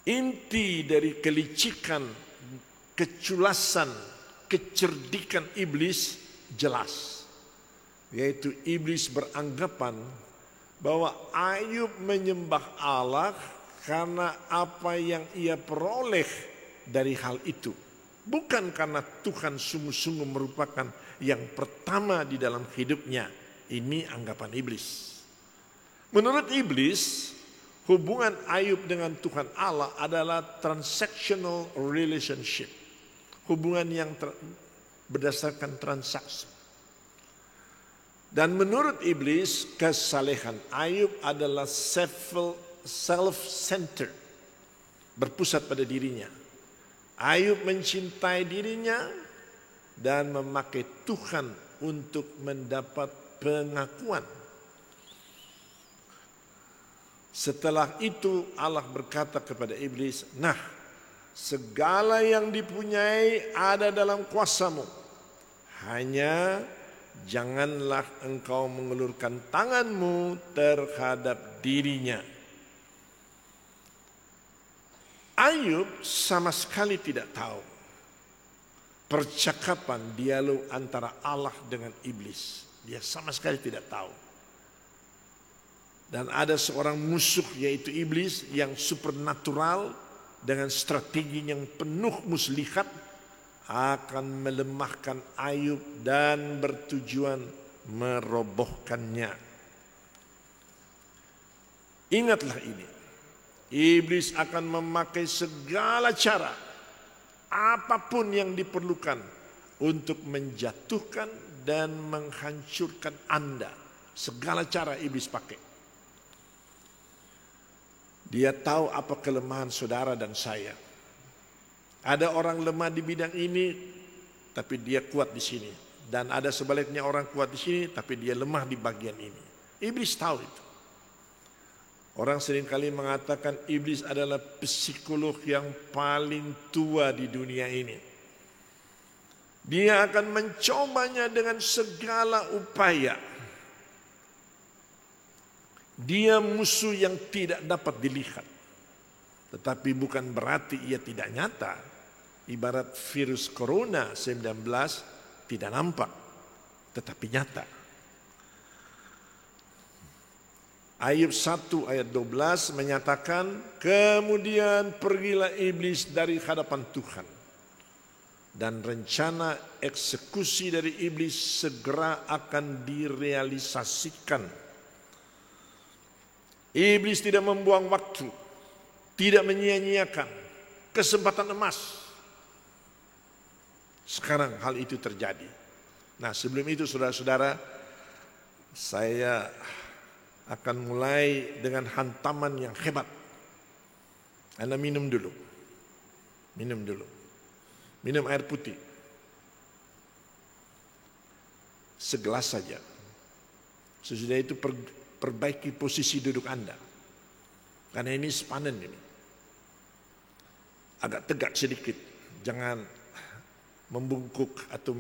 Inti dari kelicikan, keculasan, kecerdikan iblis jelas. Yaitu iblis beranggapan bahwa Ayub menyembah Allah karena apa yang ia peroleh dari hal itu. Bukan karena Tuhan sungguh-sungguh merupakan yang pertama di dalam hidupnya. Ini anggapan iblis. Menurut iblis, hubungan Ayub dengan Tuhan Allah adalah transactional relationship. hubungan yang berdasarkan transaksi. Dan menurut iblis, kesalehan Ayub adalah self-centered, berpusat pada dirinya. Ayub mencintai dirinya dan memakai Tuhan untuk mendapat pengakuan. Setelah itu Allah berkata kepada iblis, "Nah, segala yang dipunyai ada dalam kuasamu. Hanya janganlah engkau mengulurkan tanganmu terhadap dirinya." Ayub sama sekali tidak tahu percakapan dialog antara Allah dengan iblis. Dia sama sekali tidak tahu. Dan ada seorang musuh yaitu iblis yang supernatural dengan strategi yang penuh muslihat akan melemahkan Ayub dan bertujuan merobohkannya. Ingatlah ini, iblis akan memakai segala cara, apapun yang diperlukan untuk menjatuhkan dan menghancurkan Anda. Segala cara iblis pakai. Dia tahu apa kelemahan saudara dan saya. Ada orang lemah di bidang ini, tapi dia kuat di sini. Dan ada sebaliknya orang kuat di sini, tapi dia lemah di bagian ini. Iblis tahu itu. Orang seringkali mengatakan iblis adalah psikolog yang paling tua di dunia ini. Dia akan mencobanya dengan segala upaya. Dia musuh yang tidak dapat dilihat. Tetapi bukan berarti ia tidak nyata. Ibarat virus corona 19 tidak nampak, tetapi nyata. Ayub 1 ayat 12 menyatakan, kemudian pergilah iblis dari hadapan Tuhan. Dan rencana eksekusi dari iblis segera akan direalisasikan. Iblis tidak membuang waktu, tidak menyia-nyiakan kesempatan emas. Sekarang hal itu terjadi. Nah, sebelum itu saudara-saudara, saya akan mulai dengan hantaman yang hebat. Anda minum dulu. Minum dulu. Minum air putih. Segelas saja. Sesudah itu perbaiki posisi duduk Anda. Karena ini sepanen ini. Agak tegak sedikit. Jangan membungkuk atau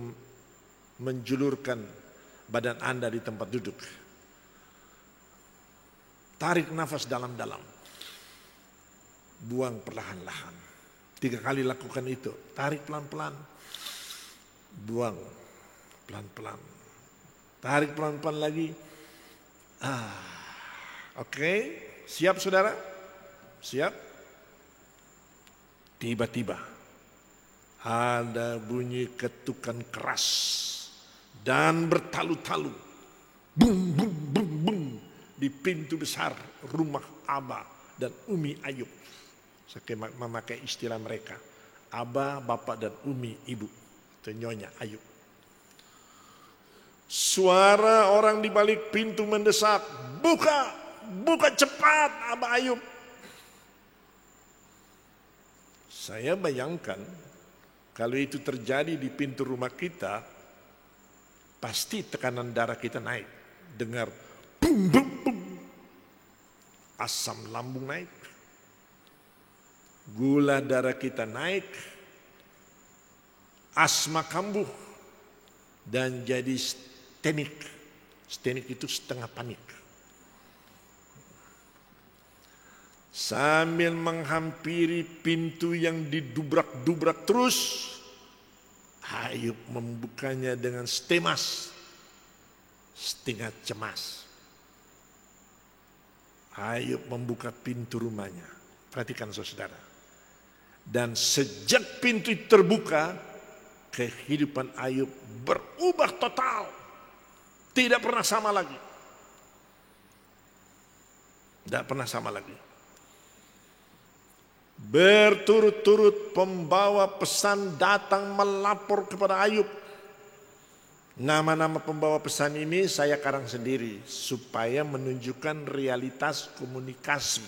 menjulurkan badan Anda di tempat duduk. Tarik nafas dalam-dalam. Buang perlahan-lahan. 3 kali lakukan itu. Tarik pelan-pelan. Buang pelan-pelan. Tarik pelan-pelan lagi. Oke. Siap saudara? Siap? Tiba-tiba ada bunyi ketukan keras dan bertalu-talu. Bung, bung, bung, bung. Di pintu besar rumah Abah dan Umi Ayub. Saya memakai istilah mereka. Abah, bapak dan Umi, ibu. Itu Nyonya Ayub. Suara orang di balik pintu mendesak. Buka, buka cepat Abah Ayub. Saya bayangkan kalau itu terjadi di pintu rumah kita, pasti tekanan darah kita naik. Dengar bum, bum, bum. Asam lambung naik. Gula darah kita naik. Asma kambuh. Dan jadi stenik. Stenik itu setengah panik. Sambil menghampiri pintu yang didubrak-dubrak terus, Ayub membukanya dengan stemas, setengah cemas. Ayub membuka pintu rumahnya. Perhatikan saudara. Dan sejak pintu itu terbuka, kehidupan Ayub berubah total. Tidak pernah sama lagi. Tidak pernah sama lagi. Berturut-turut pembawa pesan datang melapor kepada Ayub. Nama-nama pembawa pesan ini saya karang sendiri supaya menunjukkan realitas komunikasi.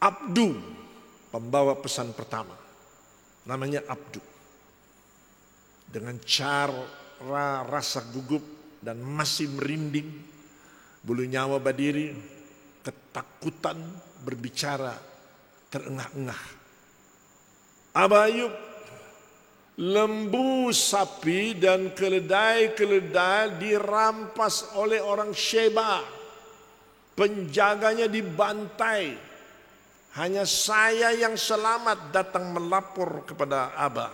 Abdu, pembawa pesan pertama, namanya Abdu. Dengan cara rasa gugup dan masih merinding, bulu nyawa berdiri, ketakutan berbicara, terengah-engah. Aba Ayub, lembu sapi dan keledai-keledai dirampas oleh orang Sheba. Penjaganya dibantai. Hanya saya yang selamat datang melapor kepada Aba.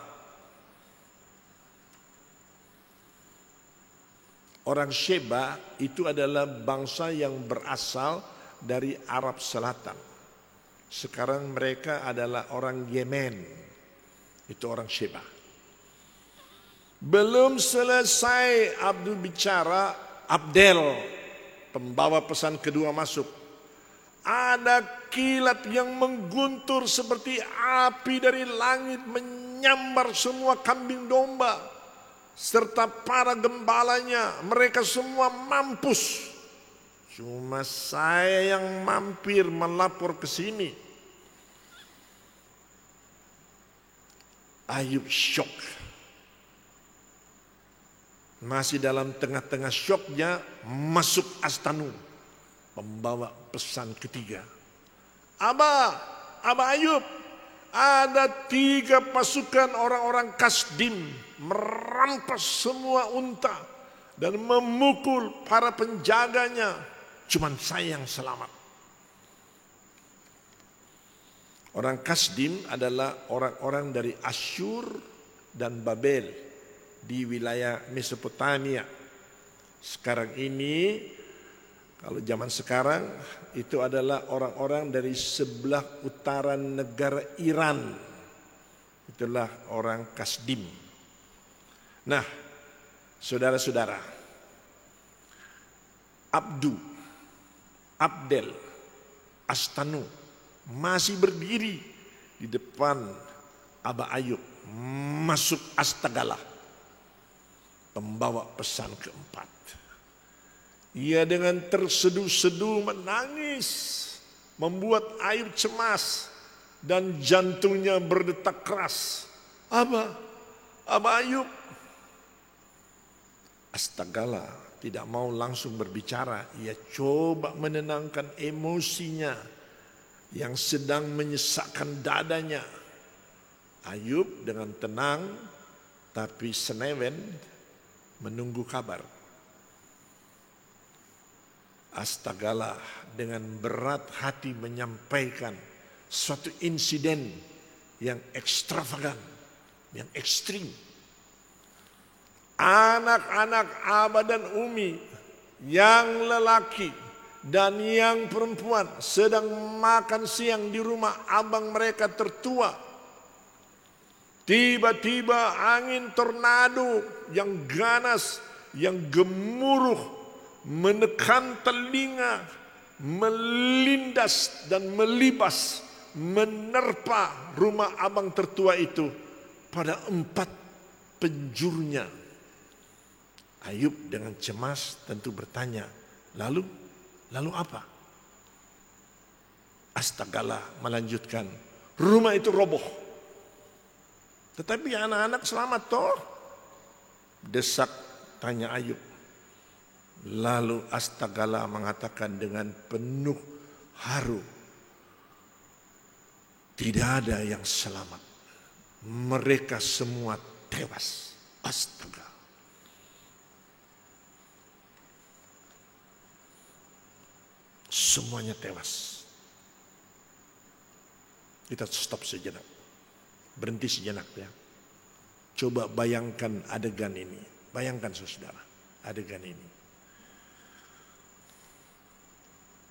Orang Sheba itu adalah bangsa yang berasal dari Arab Selatan. Sekarang mereka adalah orang Yemen. Itu orang Sheba. Belum selesai Abdul bicara, Abdel, pembawa pesan kedua masuk. Ada kilat yang mengguntur seperti api dari langit menyambar semua kambing domba serta para gembalanya. Mereka semua mampus. Cuma saya yang mampir melapor ke sini. Ayub syok. Masih dalam tengah-tengah syoknya masuk Astanu, pembawa pesan ketiga. Aba Ayub, ada 3 pasukan orang-orang Kasdim merampas semua unta dan memukul para penjaganya. Cuman saya yang selamat. Orang Kasdim adalah orang-orang dari Asyur dan Babel di wilayah Mesopotamia. Sekarang ini, kalau zaman sekarang, itu adalah orang-orang dari sebelah utara negara Iran. Itulah orang Kasdim. Nah, saudara-saudara, Abdu, Abdel, Astanu masih berdiri di depan Aba Ayub. Masuk Astagala, pembawa pesan keempat. Ia dengan terseduh-seduh menangis, membuat Ayub cemas dan jantungnya berdetak keras. Aba Ayub. Astagala tidak mau langsung berbicara. Ia coba menenangkan emosinya yang sedang menyesakkan dadanya. Ayub dengan tenang tapi senewen menunggu kabar. Astagala dengan berat hati menyampaikan suatu insiden yang ekstravagan, yang ekstrim. Anak-anak Aba dan Umi yang lelaki dan yang perempuan sedang makan siang di rumah abang mereka tertua. Tiba-tiba angin tornado yang ganas, yang gemuruh menekan telinga, melindas dan melibas, menerpa rumah abang tertua itu pada 4 penjurnya. Ayub dengan cemas tentu bertanya, lalu apa? Astagala melanjutkan, rumah itu roboh. Tetapi anak-anak selamat toh? Desak tanya Ayub. Lalu Astagala mengatakan dengan penuh haru, tidak ada yang selamat. Mereka semua tewas. Astaga. Semuanya tewas. Kita stop sejenak. Berhenti sejenak ya. Coba bayangkan adegan ini. Bayangkan saudara, adegan ini.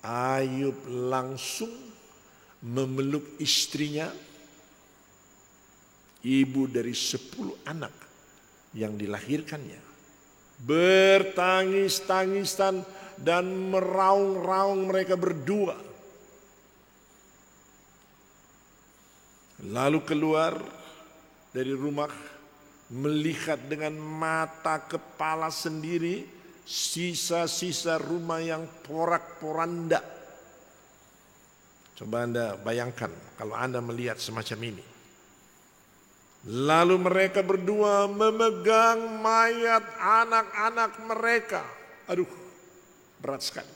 Ayub langsung memeluk istrinya, ibu dari 10 anak yang dilahirkannya. Bertangis-tangisan dan meraung-raung mereka berdua. Lalu keluar dari rumah, melihat dengan mata kepala sendiri sisa-sisa rumah yang porak-poranda. Coba Anda bayangkan kalau Anda melihat semacam ini. Lalu mereka berdua memegang mayat anak-anak mereka. Aduh, berat sekali.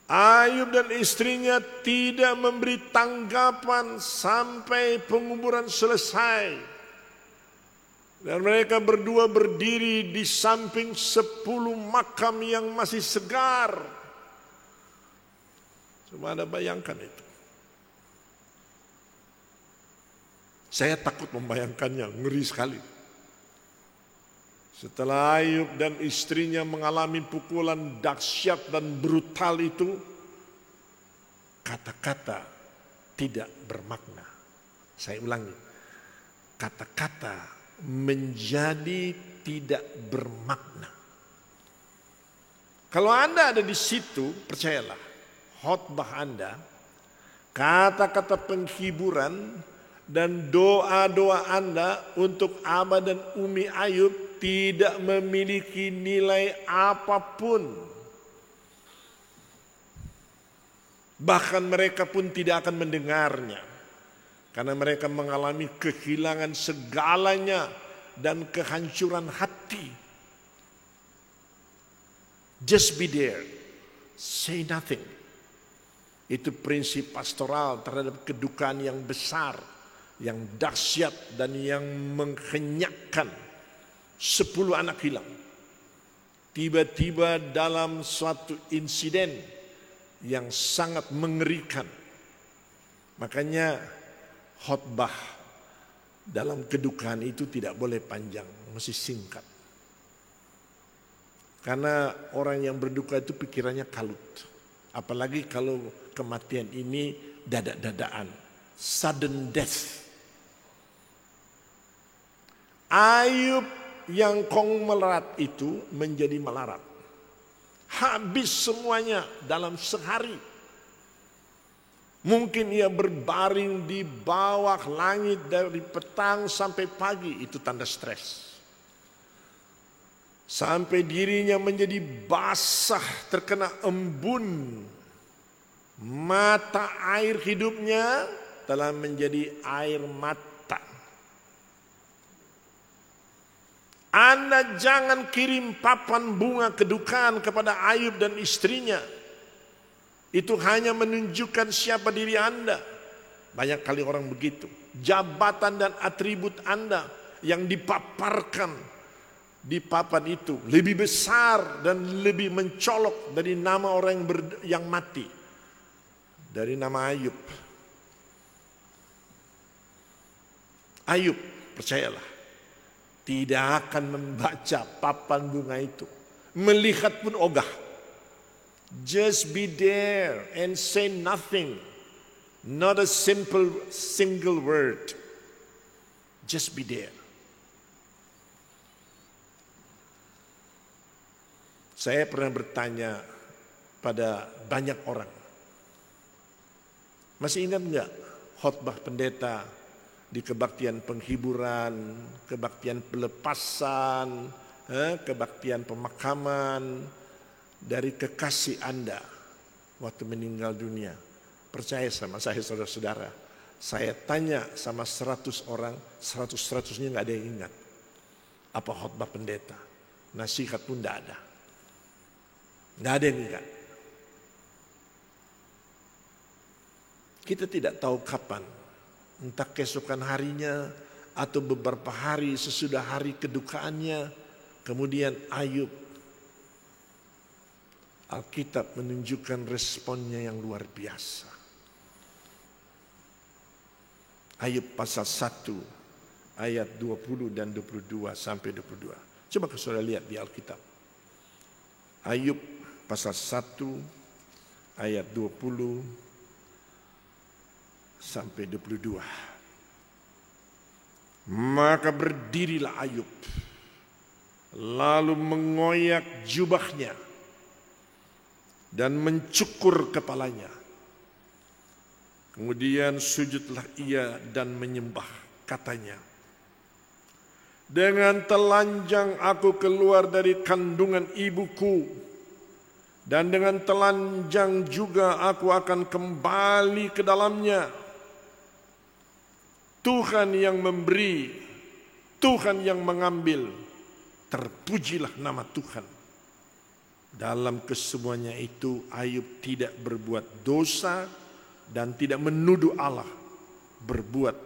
Ayub dan istrinya tidak memberi tanggapan sampai penguburan selesai. Dan mereka berdua berdiri di samping 10 makam yang masih segar. Coba Anda bayangkan itu. Saya takut membayangkannya, ngeri sekali. Setelah Ayub dan istrinya mengalami pukulan dahsyat dan brutal itu, kata-kata tidak bermakna. Saya ulangi, kata-kata menjadi tidak bermakna. Kalau Anda ada di situ, percayalah, khotbah Anda, kata-kata penghiburan dan doa-doa Anda untuk Abah dan Umi Ayub tidak memiliki nilai apapun. Bahkan mereka pun tidak akan mendengarnya. Karena mereka mengalami kehilangan segalanya dan kehancuran hati. Just be there. Say nothing. Itu prinsip pastoral terhadap kedukaan yang besar, yang dahsyat dan yang menghenyakkan. 10 anak hilang. Tiba-tiba dalam suatu insiden yang sangat mengerikan. Makanya khotbah dalam kedukaan itu tidak boleh panjang, mesti singkat. Karena orang yang berduka itu pikirannya kalut. Apalagi kalau kematian ini dadak-dadakan, sudden death. Ayub yang konglomerat itu menjadi melarat. Habis semuanya dalam sehari. Mungkin ia berbaring di bawah langit dari petang sampai pagi, itu tanda stres. Sampai dirinya menjadi basah, terkena embun. Mata air hidupnya telah menjadi air mata. Anda jangan kirim papan bunga kedukaan kepada Ayub dan istrinya. Itu hanya menunjukkan siapa diri Anda. Banyak kali orang begitu. Jabatan dan atribut Anda yang dipaparkan di papan itu lebih besar dan lebih mencolok dari nama orang yang mati. Dari nama Ayub. Ayub, percayalah, tidak akan membaca papan bunga itu. Melihat pun ogah. Just be there and say nothing. Not a single word. Just be there. Saya pernah bertanya pada banyak orang. Masih ingat enggak khotbah pendeta di kebaktian penghiburan, kebaktian pelepasan, kebaktian pemakaman dari kekasih Anda waktu meninggal dunia? Percaya sama saya saudara-saudara, saya tanya sama 100 orang, 100-100-nya gak ada yang ingat apa khotbah pendeta. Nasihat pun gak ada. Gak ada yang ingat. Kita tidak tahu kapan, entah keesokan harinya atau beberapa hari sesudah hari kedukaannya, kemudian Ayub, Alkitab menunjukkan responnya yang luar biasa. Ayub pasal 1 ayat 20 dan 22 sampai 22. Coba saudara lihat di Alkitab. Ayub pasal 1 ayat 20 sampai 22. Maka berdirilah Ayub, lalu mengoyak jubahnya dan mencukur kepalanya. Kemudian sujudlah ia dan menyembah, katanya, dengan telanjang aku keluar dari kandungan ibuku, dan dengan telanjang juga aku akan kembali ke dalamnya. Tuhan yang memberi, Tuhan yang mengambil, terpujilah nama Tuhan. Dalam kesemuanya itu Ayub tidak berbuat dosa dan tidak menuduh Allah berbuat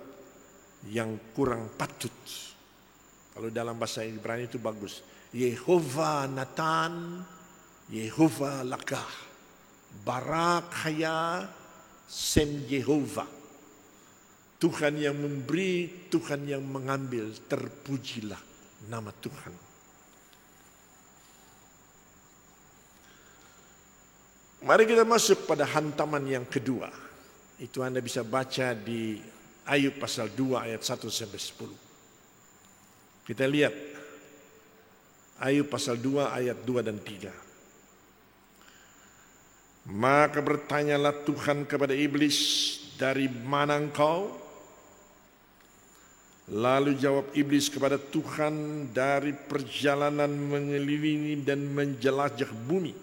yang kurang patut. Kalau dalam bahasa Ibrani itu bagus. Yehova Natan, Yehova Lakah, Barak Haya Sem Yehova. Tuhan yang memberi, Tuhan yang mengambil, terpujilah nama Tuhan. Mari kita masuk pada hantaman yang kedua. Itu Anda bisa baca di Ayub pasal 2 ayat 1 sampai 10. Kita lihat Ayub pasal 2 ayat 2 dan 3. Maka bertanyalah Tuhan kepada iblis, dari mana engkau? Lalu jawab iblis kepada Tuhan, dari perjalanan mengelilingi dan menjelajah bumi.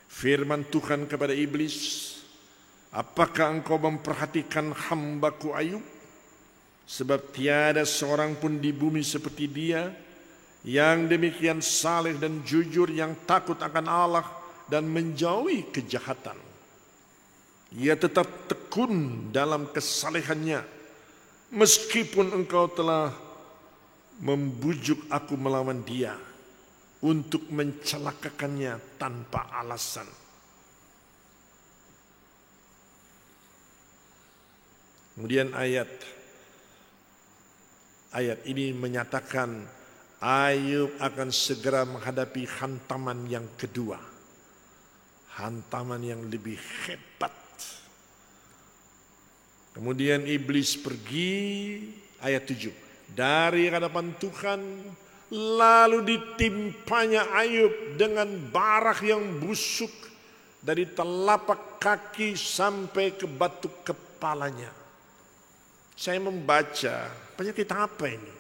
Firman Tuhan kepada iblis, apakah engkau memperhatikan hambaku Ayub? Sebab tiada seorang pun di bumi seperti dia, yang demikian saleh dan jujur, yang takut akan Allah dan menjauhi kejahatan. Ia tetap tekun dalam kesalehannya, meskipun engkau telah membujuk aku melawan dia, untuk mencelakakannya tanpa alasan. Kemudian ayat ini menyatakan Ayub akan segera menghadapi hantaman yang kedua. Hantaman yang lebih hebat. Kemudian iblis pergi, ayat 7. Dari hadapan Tuhan, lalu ditimpanya Ayub dengan barah yang busuk dari telapak kaki sampai ke batu kepalanya. Saya membaca, penyakit apa ini?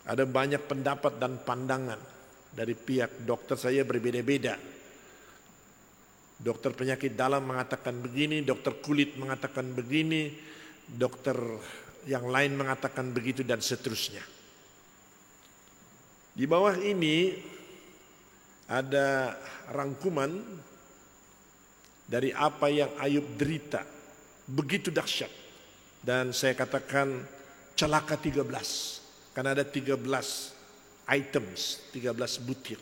Ada banyak pendapat dan pandangan dari pihak dokter, saya berbeda-beda. Dokter penyakit dalam mengatakan begini, dokter kulit mengatakan begini, dokter yang lain mengatakan begitu, dan seterusnya. Di bawah ini ada rangkuman dari apa yang Ayub derita. Begitu dahsyat. Dan saya katakan celaka 13. Karena ada 13 items, 13 butir.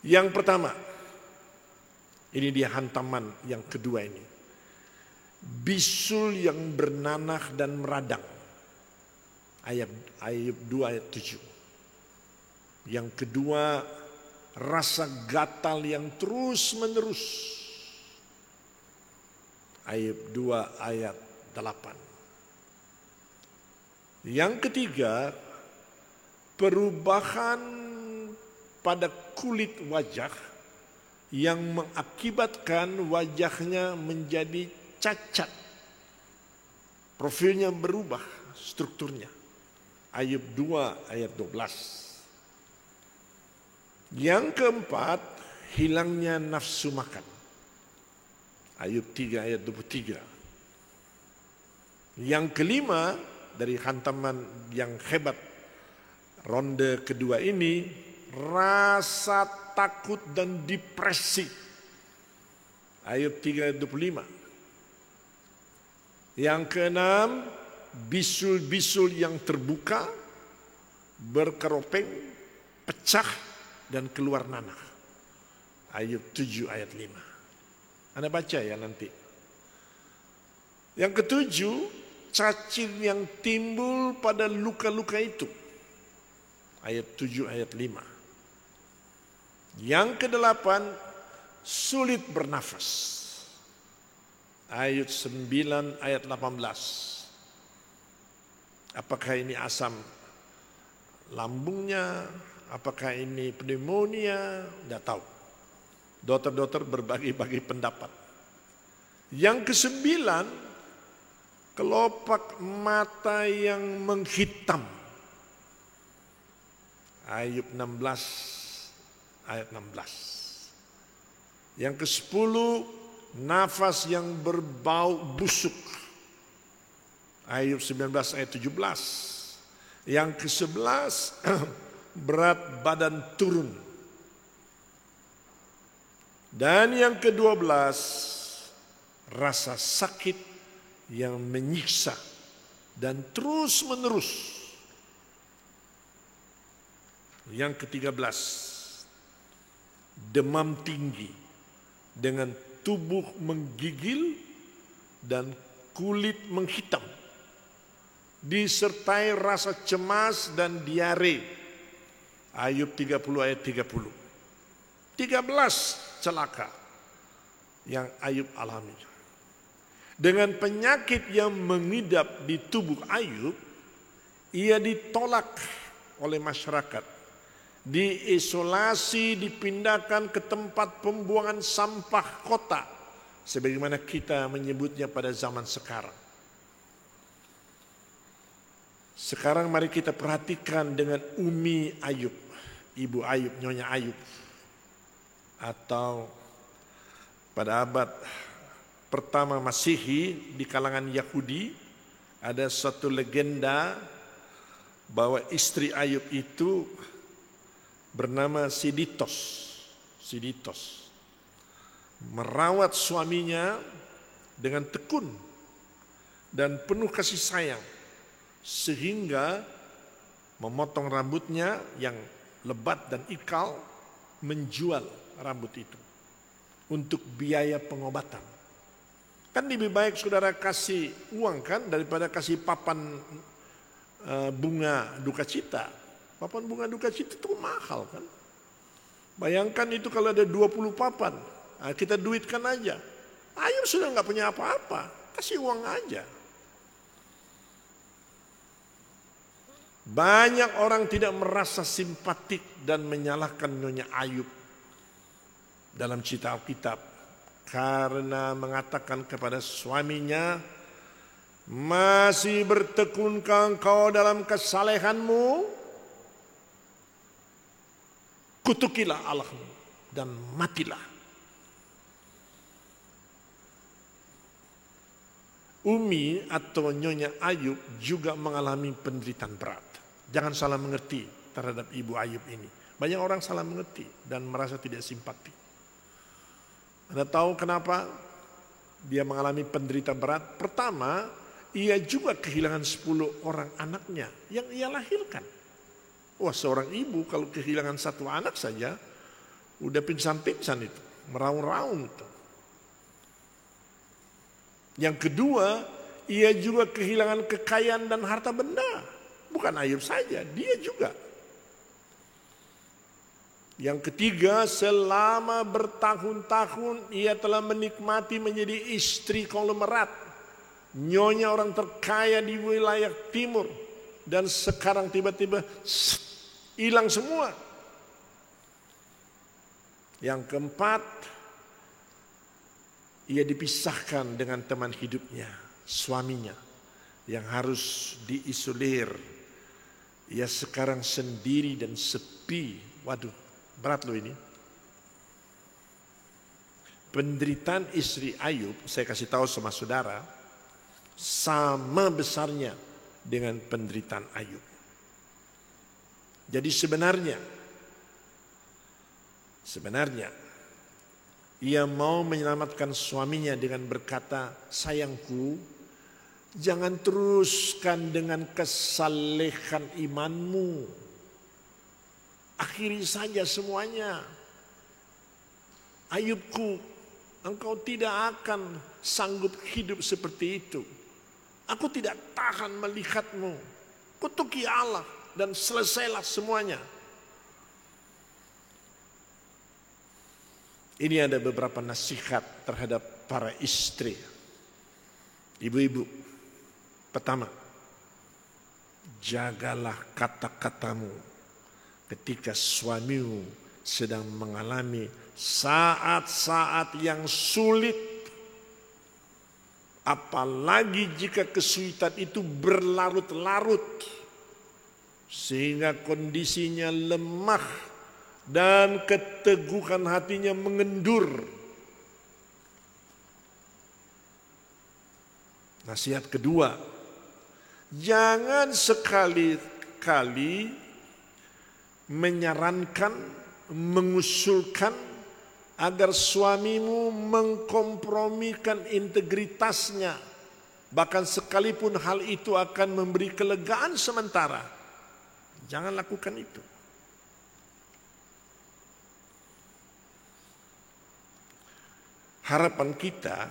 Yang pertama, ini dia hantaman yang kedua ini. Bisul yang bernanah dan meradang. Ayub 2 ayat 7. Yang kedua, rasa gatal yang terus menerus. Ayub 2 ayat 8. Yang ketiga, perubahan pada kulit wajah yang mengakibatkan wajahnya menjadi cacat. Profilnya berubah, strukturnya. Ayub 2 ayat 12. Yang keempat, hilangnya nafsu makan. Ayub 3 ayat 23. Yang kelima, dari hantaman yang hebat ronde kedua ini, rasa takut dan depresi. Ayub 3 ayat 25. Yang keenam, bisul-bisul yang terbuka, berkeropeng, pecah, dan keluar nanah. Ayub 7 ayat 5. Anda baca ya nanti. Yang ketujuh, cacing yang timbul pada luka-luka itu. Ayat 7 ayat 5. Yang kedelapan, sulit bernafas. Ayat 9 ayat 18. Apakah ini asam lambungnya? Apakah ini pneumonia? Tidak tahu. Dokter-dokter berbagi-bagi pendapat. Yang kesembilan, kelopak mata yang menghitam. Ayub 16 ayat 16. Yang ke-10, nafas yang berbau busuk. Ayub 19 ayat 17. Yang ke-11, berat badan turun. Dan yang ke-12, rasa sakit yang menyiksa dan terus menerus. Yang ke-13, demam tinggi dengan tubuh menggigil dan kulit menghitam, disertai rasa cemas dan diare. Ayub 30 ayat 30. 13 celaka yang Ayub alami. Dengan penyakit yang mengidap di tubuh Ayub, ia ditolak oleh masyarakat, diisolasi, dipindahkan ke tempat pembuangan sampah kota, sebagaimana kita menyebutnya pada zaman sekarang. Sekarang mari kita perhatikan dengan Umi Ayub, Ibu Ayub, Nyonya Ayub. Atau pada abad pertama Masehi di kalangan Yahudi ada suatu legenda bahwa istri Ayub itu bernama Siditos. Merawat suaminya dengan tekun dan penuh kasih sayang, sehingga memotong rambutnya yang lebat dan ikal, menjual rambut itu untuk biaya pengobatan. Kan lebih baik saudara kasih uang kan daripada kasih papan bunga duka cita. Papan bunga duka cita itu mahal kan. Bayangkan itu kalau ada 20 papan, kita duitkan aja. Ayub sudah nggak punya apa-apa, kasih uang aja. Banyak orang tidak merasa simpatik dan menyalahkan Nyonya Ayub dalam cerita Alkitab karena mengatakan kepada suaminya, masih bertekunkah engkau dalam kesalehanmu? Kutukilah Allahmu dan matilah. Umi atau Nyonya Ayub juga mengalami penderitaan berat. Jangan salah mengerti terhadap Ibu Ayub ini. Banyak orang salah mengerti dan merasa tidak simpati. Anda tahu kenapa dia mengalami penderitaan berat? Pertama, ia juga kehilangan 10 orang anaknya yang ia lahirkan. Wah, seorang ibu kalau kehilangan 1 anak saja udah pingsan-pingsan itu, meraung-raung itu. Yang kedua, ia juga kehilangan kekayaan dan harta benda. Bukan Ayub saja, dia juga. Yang ketiga, selama bertahun-tahun ia telah menikmati menjadi istri konglomerat, nyonya orang terkaya di wilayah timur, dan sekarang tiba-tiba hilang semua. Yang keempat, ia dipisahkan dengan teman hidupnya, suaminya, yang harus diisolir. Ia sekarang sendiri dan sepi. Waduh, berat loh ini. Penderitaan istri Ayub, saya kasih tahu sama saudara, sama besarnya dengan penderitaan Ayub. Jadi sebenarnya ia mau menyelamatkan suaminya dengan berkata, sayangku, jangan teruskan dengan kesalehan imanmu. Akhiri saja semuanya. Ayubku, engkau tidak akan sanggup hidup seperti itu. Aku tidak tahan melihatmu. Kutuki Allah dan selesailah semuanya. Ini ada beberapa nasihat terhadap para istri. Ibu-ibu, pertama, jagalah kata-katamu ketika suamimu sedang mengalami saat-saat yang sulit. Apalagi jika kesulitan itu berlarut-larut sehingga kondisinya lemah dan keteguhan hatinya mengendur. Nasihat kedua, jangan sekali-kali menyarankan, mengusulkan agar suamimu mengkompromikan integritasnya, bahkan sekalipun hal itu akan memberi kelegaan sementara. Jangan lakukan itu. Harapan kita,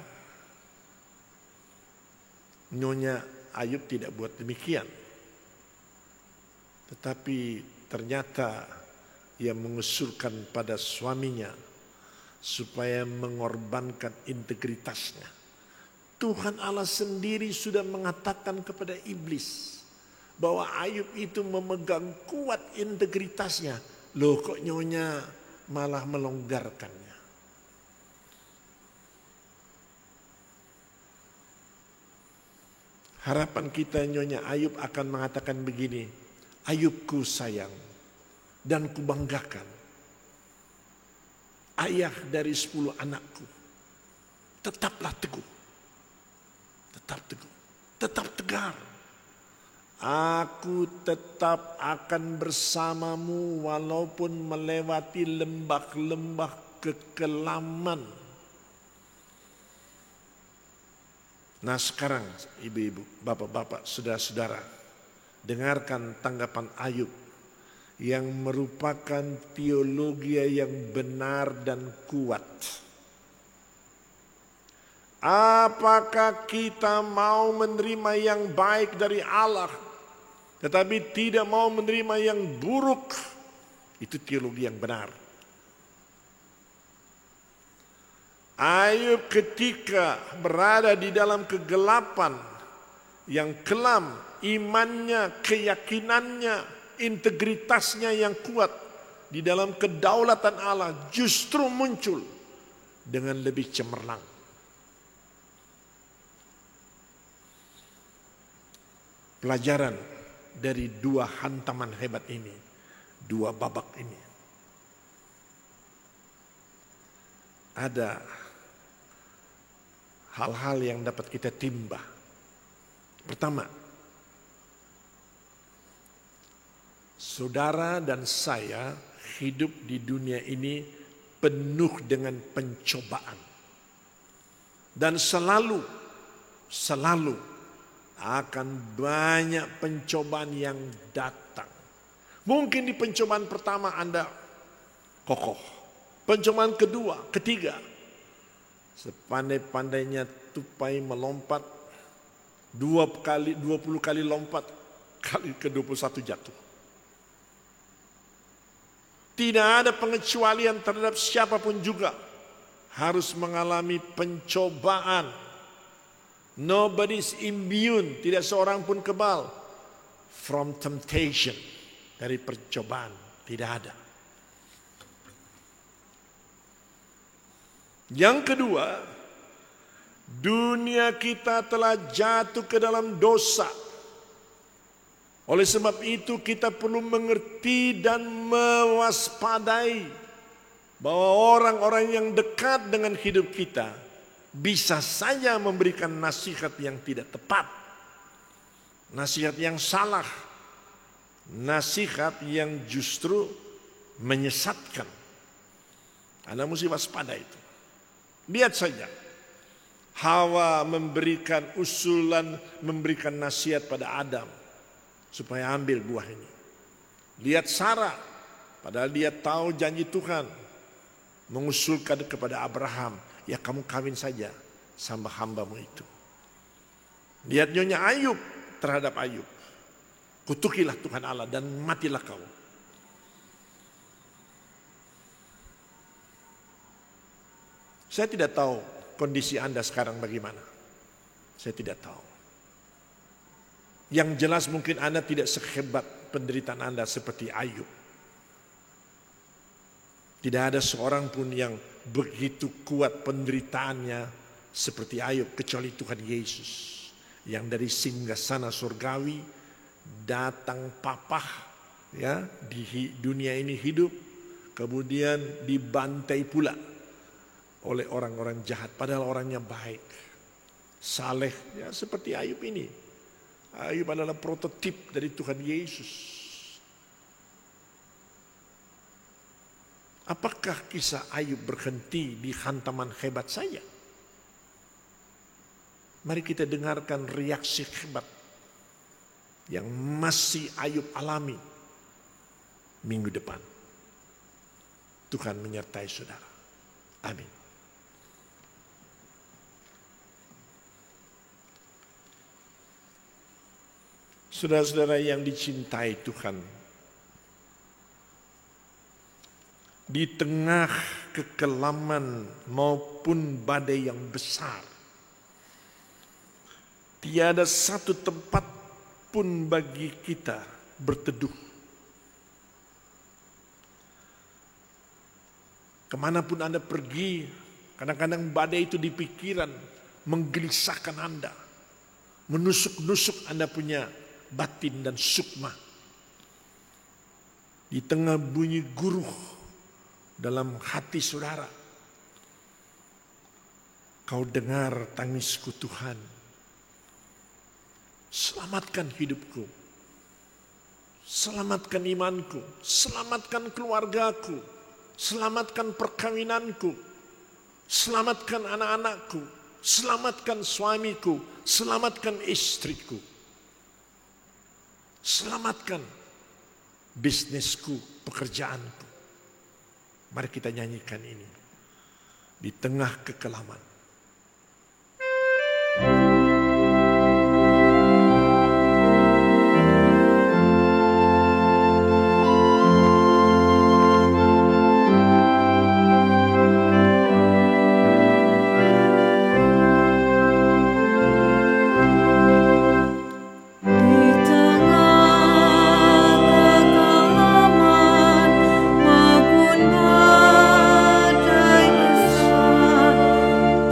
Nyonya Ayub tidak buat demikian. Tetapi ternyata ia mengusulkan pada suaminya supaya mengorbankan integritasnya. Tuhan Allah sendiri sudah mengatakan kepada iblis bahwa Ayub itu memegang kuat integritasnya. Loh, kok Nyonya malah melonggarkannya? Harapan kita Nyonya Ayub akan mengatakan begini, Ayubku sayang dan kubanggakan, ayah dari 10 anakku, tetaplah teguh, tetap tegar. Aku tetap akan bersamamu walaupun melewati lembah-lembah kekelaman. Nah sekarang ibu-ibu, bapak-bapak, saudara-saudara, dengarkan tanggapan Ayub yang merupakan teologi yang benar dan kuat. Apakah kita mau menerima yang baik dari Allah, tetapi tidak mau menerima yang buruk? Itu teologi yang benar. Ayub ketika berada di dalam kegelapan yang kelam, imannya, keyakinannya, integritasnya yang kuat di dalam kedaulatan Allah justru muncul dengan lebih cemerlang. Pelajaran dari 2 hantaman hebat ini, 2 babak ini. Ada hal-hal yang dapat kita timba. Pertama, saudara dan saya hidup di dunia ini penuh dengan pencobaan. Dan selalu akan banyak pencobaan yang datang. Mungkin di pencobaan pertama Anda kokoh. Pencobaan kedua, ketiga, sepandai-pandainya tupai melompat, 20 kali lompat, kali ke-21 jatuh. Tidak ada pengecualian terhadap siapapun juga harus mengalami pencobaan. Nobody is immune, tidak seorang pun kebal from temptation, dari percobaan, tidak ada. Yang kedua, dunia kita telah jatuh ke dalam dosa. Oleh sebab itu kita perlu mengerti dan mewaspadai bahwa orang-orang yang dekat dengan hidup kita bisa saja memberikan nasihat yang tidak tepat, nasihat yang salah, nasihat yang justru menyesatkan. Anda mesti waspada itu. Lihat saja, Hawa memberikan usulan, memberikan nasihat pada Adam supaya ambil buah ini. Lihat Sarah, padahal dia tahu janji Tuhan, mengusulkan kepada Abraham, ya kamu kawin saja sama hambamu itu. Lihat Nyonya Ayub terhadap Ayub, kutukilah Tuhan Allah dan matilah kau. Saya tidak tahu kondisi Anda sekarang bagaimana. Saya tidak tahu. Yang jelas mungkin Anda tidak sehebat penderitaan Anda seperti Ayub. Tidak ada seorang pun yang begitu kuat penderitaannya seperti Ayub kecuali Tuhan Yesus yang dari singgasana surgawi datang papah ya di dunia ini hidup, kemudian dibantai pula oleh orang-orang jahat padahal orangnya baik, saleh ya seperti Ayub ini. Ayub adalah prototip dari Tuhan Yesus. Apakah kisah Ayub berhenti di hantaman hebat saja? Mari kita dengarkan reaksi hebat yang masih Ayub alami minggu depan. Tuhan menyertai saudara. Amin. Saudara-saudara yang dicintai Tuhan, di tengah kekelaman maupun badai yang besar, tiada satu tempat pun bagi kita berteduh. Kemanapun Anda pergi, kadang-kadang badai itu di pikiran menggelisahkan Anda, menusuk-nusuk Anda punya batin dan sukma. Di tengah bunyi guruh dalam hati saudara, kau dengar tangisku Tuhan, selamatkan hidupku, selamatkan imanku, selamatkan keluargaku, selamatkan perkawinanku, selamatkan anak-anakku, selamatkan suamiku, selamatkan istriku, selamatkan bisnisku, pekerjaanku. Mari kita nyanyikan ini di tengah kekelaman. Maupun badai besar,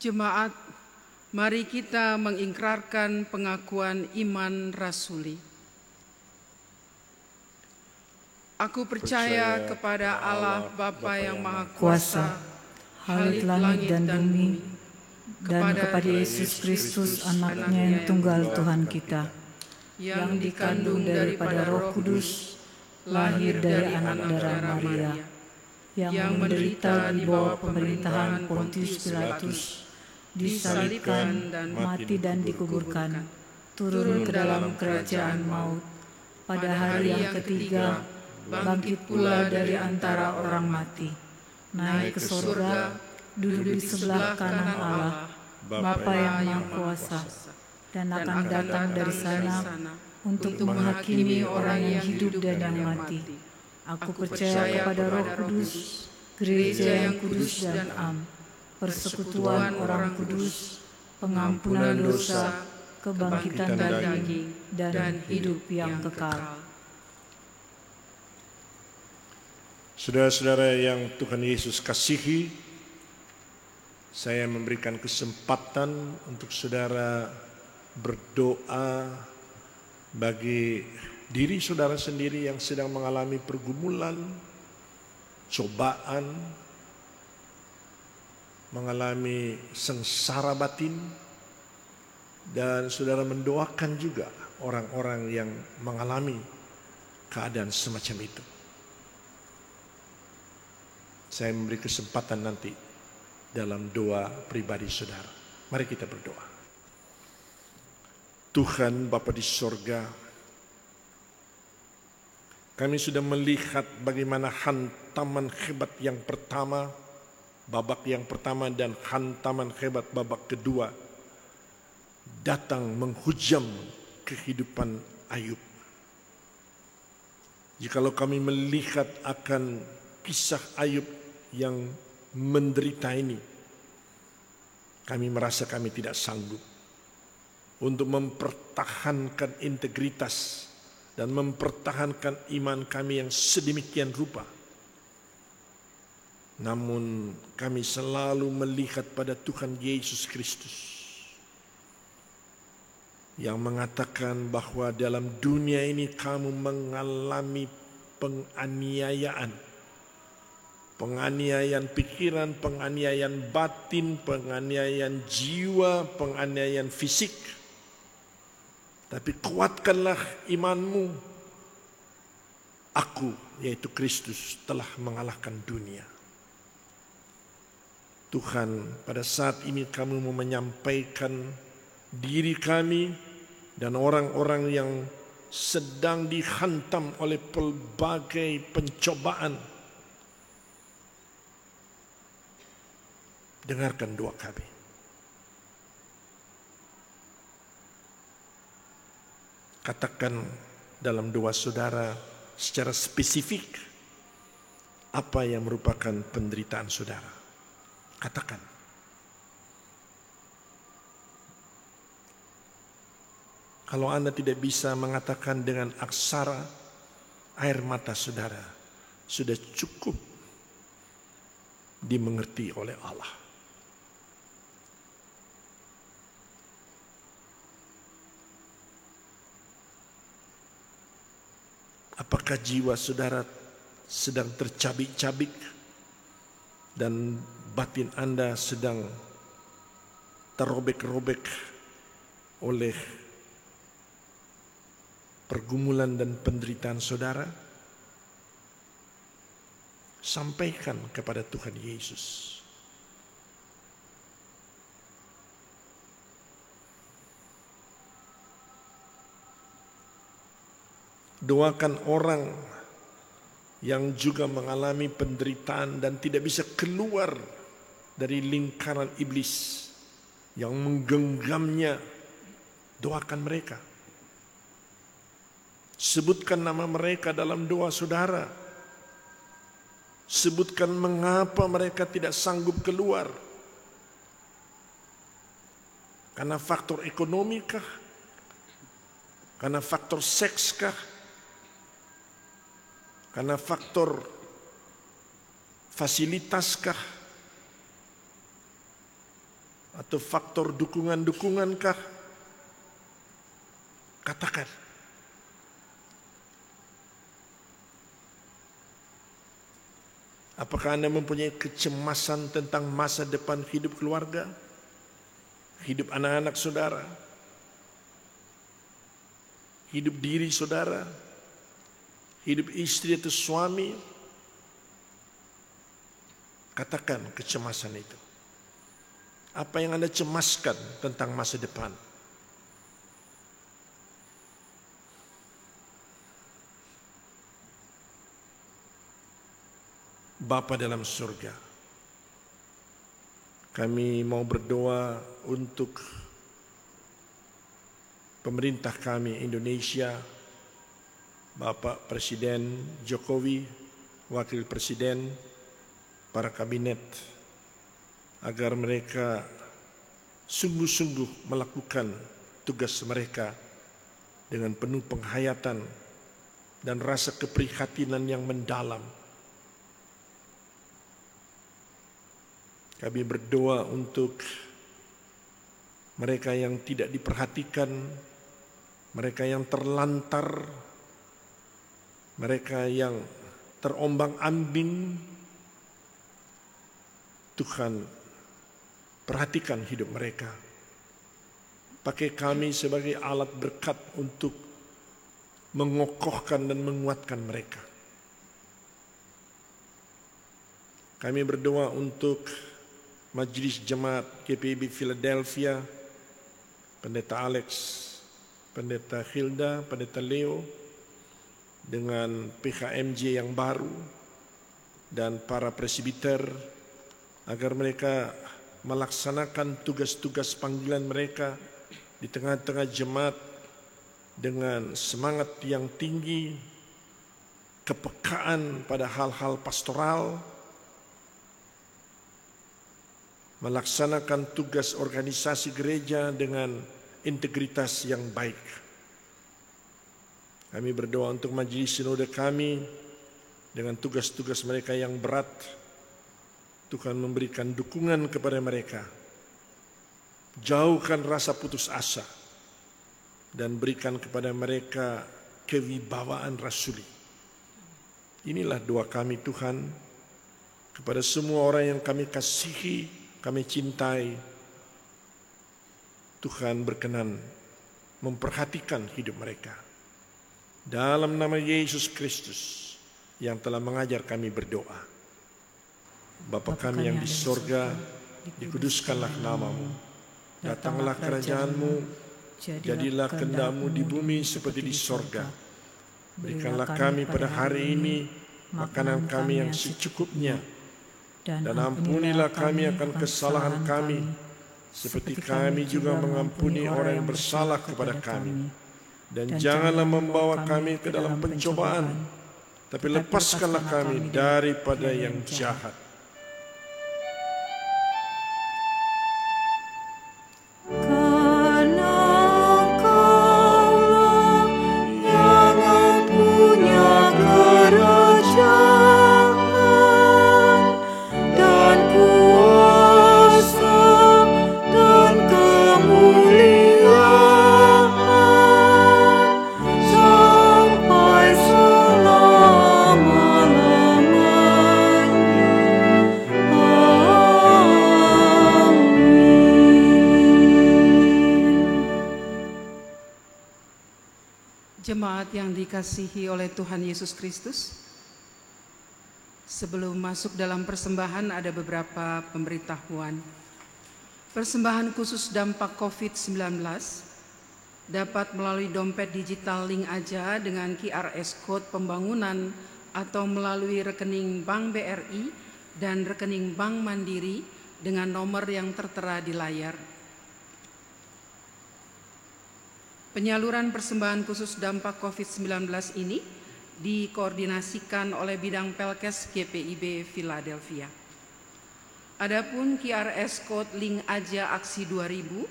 Jemaat, mari kita mengikrarkan pengakuan iman rasuli. Aku percaya kepada Allah Bapa yang Maha Kuasa, Halik langit dan bumi, dan kepada Yesus Kristus anaknya yang tunggal Tuhan kita, yang dikandung daripada Roh Kudus, lahir dari anak darah Maria, yang menderita di bawah pemerintahan Pontius Pilatus, disalibkan dan mati dan dikuburkan, turun ke dalam kerajaan maut, pada hari yang ketiga bangkit pula dari antara orang mati, naik ke surga, duduk di sebelah kanan Allah, Bapa yang Maha Kuasa, dan akan datang dari sana untuk menghakimi orang yang hidup dan yang mati. Aku percaya kepada Roh Kudus, gereja yang kudus dan am, persekutuan orang kudus, pengampunan dosa, kebangkitan daging, dan hidup yang kekal. Saudara-saudara yang Tuhan Yesus kasihi, saya memberikan kesempatan untuk saudara berdoa bagi diri saudara sendiri yang sedang mengalami pergumulan, cobaan, mengalami sengsara batin, dan saudara mendoakan juga orang-orang yang mengalami keadaan semacam itu. Saya memberi kesempatan nanti dalam doa pribadi saudara. Mari kita berdoa. Tuhan Bapa di sorga, kami sudah melihat bagaimana hantaman hebat yang pertama, babak yang pertama, dan hantaman hebat babak kedua datang menghujam kehidupan Ayub. Jikalau kami melihat akan kisah Ayub yang menderita ini, kami merasa kami tidak sanggup untuk mempertahankan integritas dan mempertahankan iman kami yang sedemikian rupa. Namun kami selalu melihat pada Tuhan Yesus Kristus yang mengatakan bahwa dalam dunia ini kamu mengalami penganiayaan. Penganiayaan pikiran, penganiayaan batin, penganiayaan jiwa, penganiayaan fisik. Tapi kuatkanlah imanmu. Aku, yaitu Kristus, telah mengalahkan dunia. Tuhan, pada saat ini kami mau menyampaikan diri kami dan orang-orang yang sedang dihantam oleh pelbagai pencobaan. Dengarkan doa kami. Katakan dalam doa saudara secara spesifik apa yang merupakan penderitaan saudara. Katakan. Kalau Anda tidak bisa mengatakan dengan aksara, air mata saudara sudah cukup dimengerti oleh Allah. Apakah jiwa saudara sedang tercabik-cabik dan batin Anda sedang terobek-robek oleh pergumulan dan penderitaan saudara? Sampaikan kepada Tuhan Yesus. Doakan orang yang juga mengalami penderitaan dan tidak bisa keluar dari lingkaran iblis yang menggenggamnya. Doakan mereka. Sebutkan nama mereka dalam doa saudara. Sebutkan mengapa mereka tidak sanggup keluar. Karena faktor ekonomi kah? Karena faktor seks kah? Karena faktor fasilitas kah? Atau faktor dukungan-dukungankah? Katakan. Apakah Anda mempunyai kecemasan tentang masa depan hidup keluarga? Hidup anak-anak saudara? Hidup diri saudara? Hidup istri atau suami? Katakan kecemasan itu. Apa yang Anda cemaskan tentang masa depan? Bapa dalam surga, kami mau berdoa untuk pemerintah kami Indonesia, Bapak Presiden Jokowi, Wakil Presiden, para kabinet, agar mereka sungguh-sungguh melakukan tugas mereka dengan penuh penghayatan dan rasa keprihatinan yang mendalam. Kami berdoa untuk mereka yang tidak diperhatikan, mereka yang terlantar, mereka yang terombang-ambing. Tuhan, perhatikan hidup mereka. Pakai kami sebagai alat berkat untuk mengokohkan dan menguatkan mereka. Kami berdoa untuk Majelis Jemaat GPIB Philadelphia, Pendeta Alex, Pendeta Hilda, Pendeta Leo, dengan PKMJ yang baru, dan para presbiter, agar mereka melaksanakan tugas-tugas panggilan mereka di tengah-tengah jemaat dengan semangat yang tinggi, kepekaan pada hal-hal pastoral, melaksanakan tugas organisasi gereja dengan integritas yang baik. Kami berdoa untuk majelis sinode kami dengan tugas-tugas mereka yang berat. Tuhan memberikan dukungan kepada mereka. Jauhkan rasa putus asa dan berikan kepada mereka kewibawaan rasuli. Inilah doa kami Tuhan kepada semua orang yang kami kasihi, kami cintai. Tuhan berkenan memperhatikan hidup mereka. Dalam nama Yesus Kristus yang telah mengajar kami berdoa. Bapa kami yang di sorga, dikuduskanlah namamu. Datanglah kerajaanmu, jadilah kehendak-Mu di bumi seperti di sorga. Berikanlah kami pada hari ini makanan kami yang secukupnya, dan ampunilah kami akan kesalahan kami, seperti kami juga mengampuni orang yang bersalah kepada kami. Dan janganlah membawa kami ke dalam pencobaan, tapi lepaskanlah kami daripada yang jahat. Jemaat yang dikasihi oleh Tuhan Yesus Kristus, sebelum masuk dalam persembahan ada beberapa pemberitahuan. Persembahan khusus dampak COVID-19 dapat melalui dompet digital Link Aja dengan QRS Code pembangunan atau melalui rekening Bank BRI dan rekening Bank Mandiri dengan nomor yang tertera di layar. Penyaluran persembahan khusus dampak COVID-19 ini dikoordinasikan oleh bidang Pelkes GPIB Philadelphia. Adapun QRS Code Link Aja Aksi 2000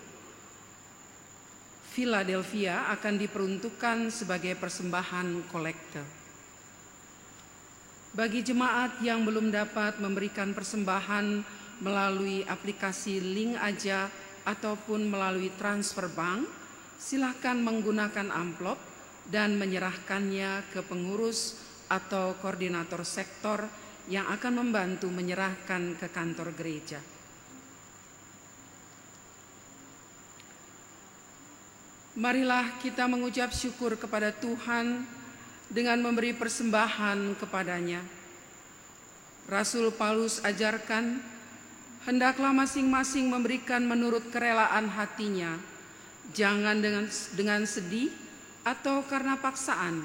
Philadelphia akan diperuntukkan sebagai persembahan kolekte. Bagi jemaat yang belum dapat memberikan persembahan melalui aplikasi link aja ataupun melalui transfer bank, silakan menggunakan amplop dan menyerahkannya ke pengurus atau koordinator sektor yang akan membantu menyerahkan ke kantor gereja. Marilah kita mengucap syukur kepada Tuhan dengan memberi persembahan kepadanya. Rasul Paulus ajarkan, hendaklah masing-masing memberikan menurut kerelaan hatinya, jangan dengan sedih atau karena paksaan,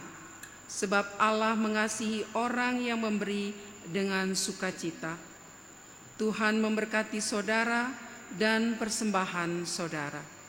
sebab Allah mengasihi orang yang memberi dengan sukacita. Tuhan memberkati saudara dan persembahan saudara.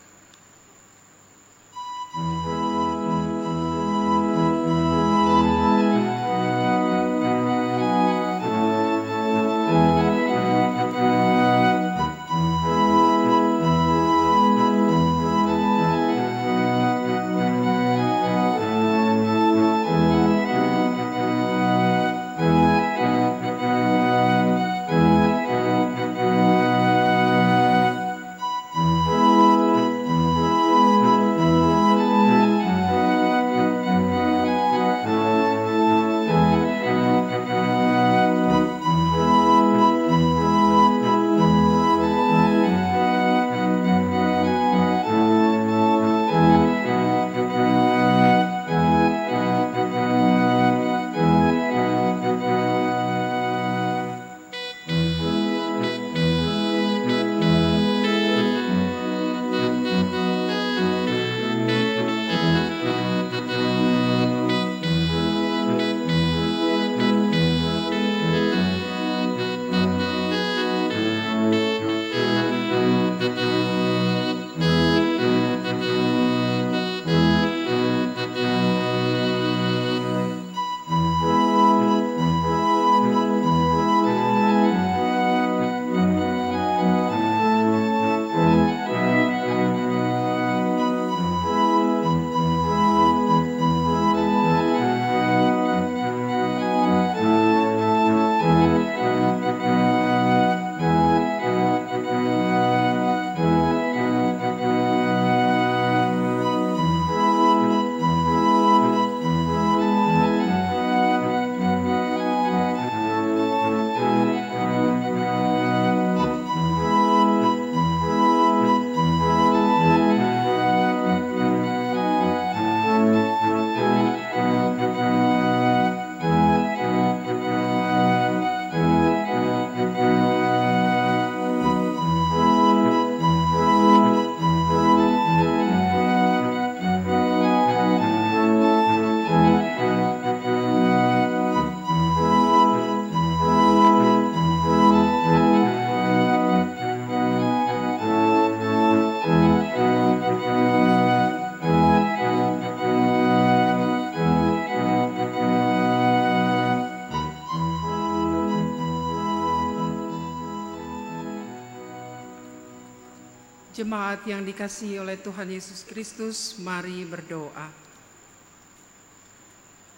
Jemaat yang dikasihi oleh Tuhan Yesus Kristus, mari berdoa.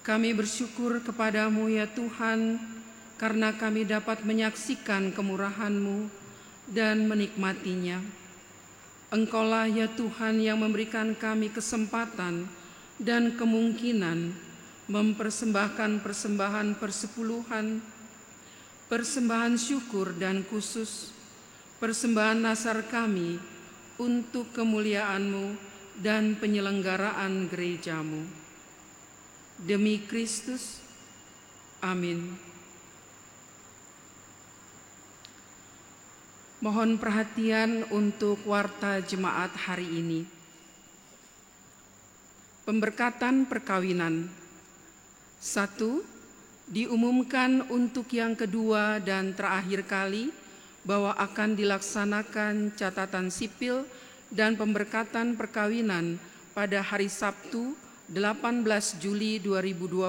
Kami bersyukur kepadamu ya Tuhan, karena kami dapat menyaksikan kemurahan-Mu dan menikmatinya. Engkaulah ya Tuhan yang memberikan kami kesempatan dan kemungkinan mempersembahkan persembahan persepuluhan, persembahan syukur dan khusus, persembahan nasar kami untuk kemuliaan-Mu dan penyelenggaraan gereja-Mu. Demi Kristus, amin. Mohon perhatian untuk warta jemaat hari ini. Pemberkatan perkawinan. 1. Diumumkan untuk yang kedua dan terakhir kali bahwa akan dilaksanakan catatan sipil dan pemberkatan perkawinan pada hari Sabtu 18 Juli 2020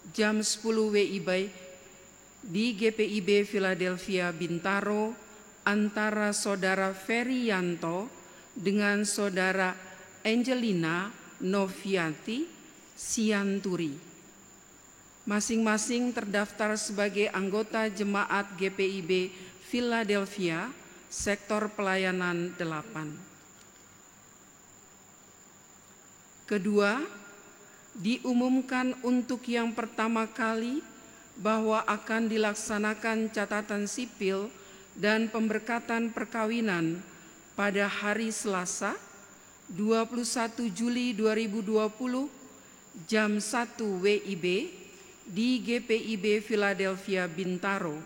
jam 10 WIB di GPIB Philadelphia Bintaro antara Saudara Ferry Yanto dengan Saudara Angelina Novianti Sianturi. Masing-masing terdaftar sebagai anggota jemaat GPIB Philadelphia, sektor pelayanan 8. Kedua, diumumkan untuk yang pertama kali bahwa akan dilaksanakan catatan sipil dan pemberkatan perkawinan pada hari Selasa, 21 Juli 2020 jam 1 WIB di GPIB Philadelphia Bintaro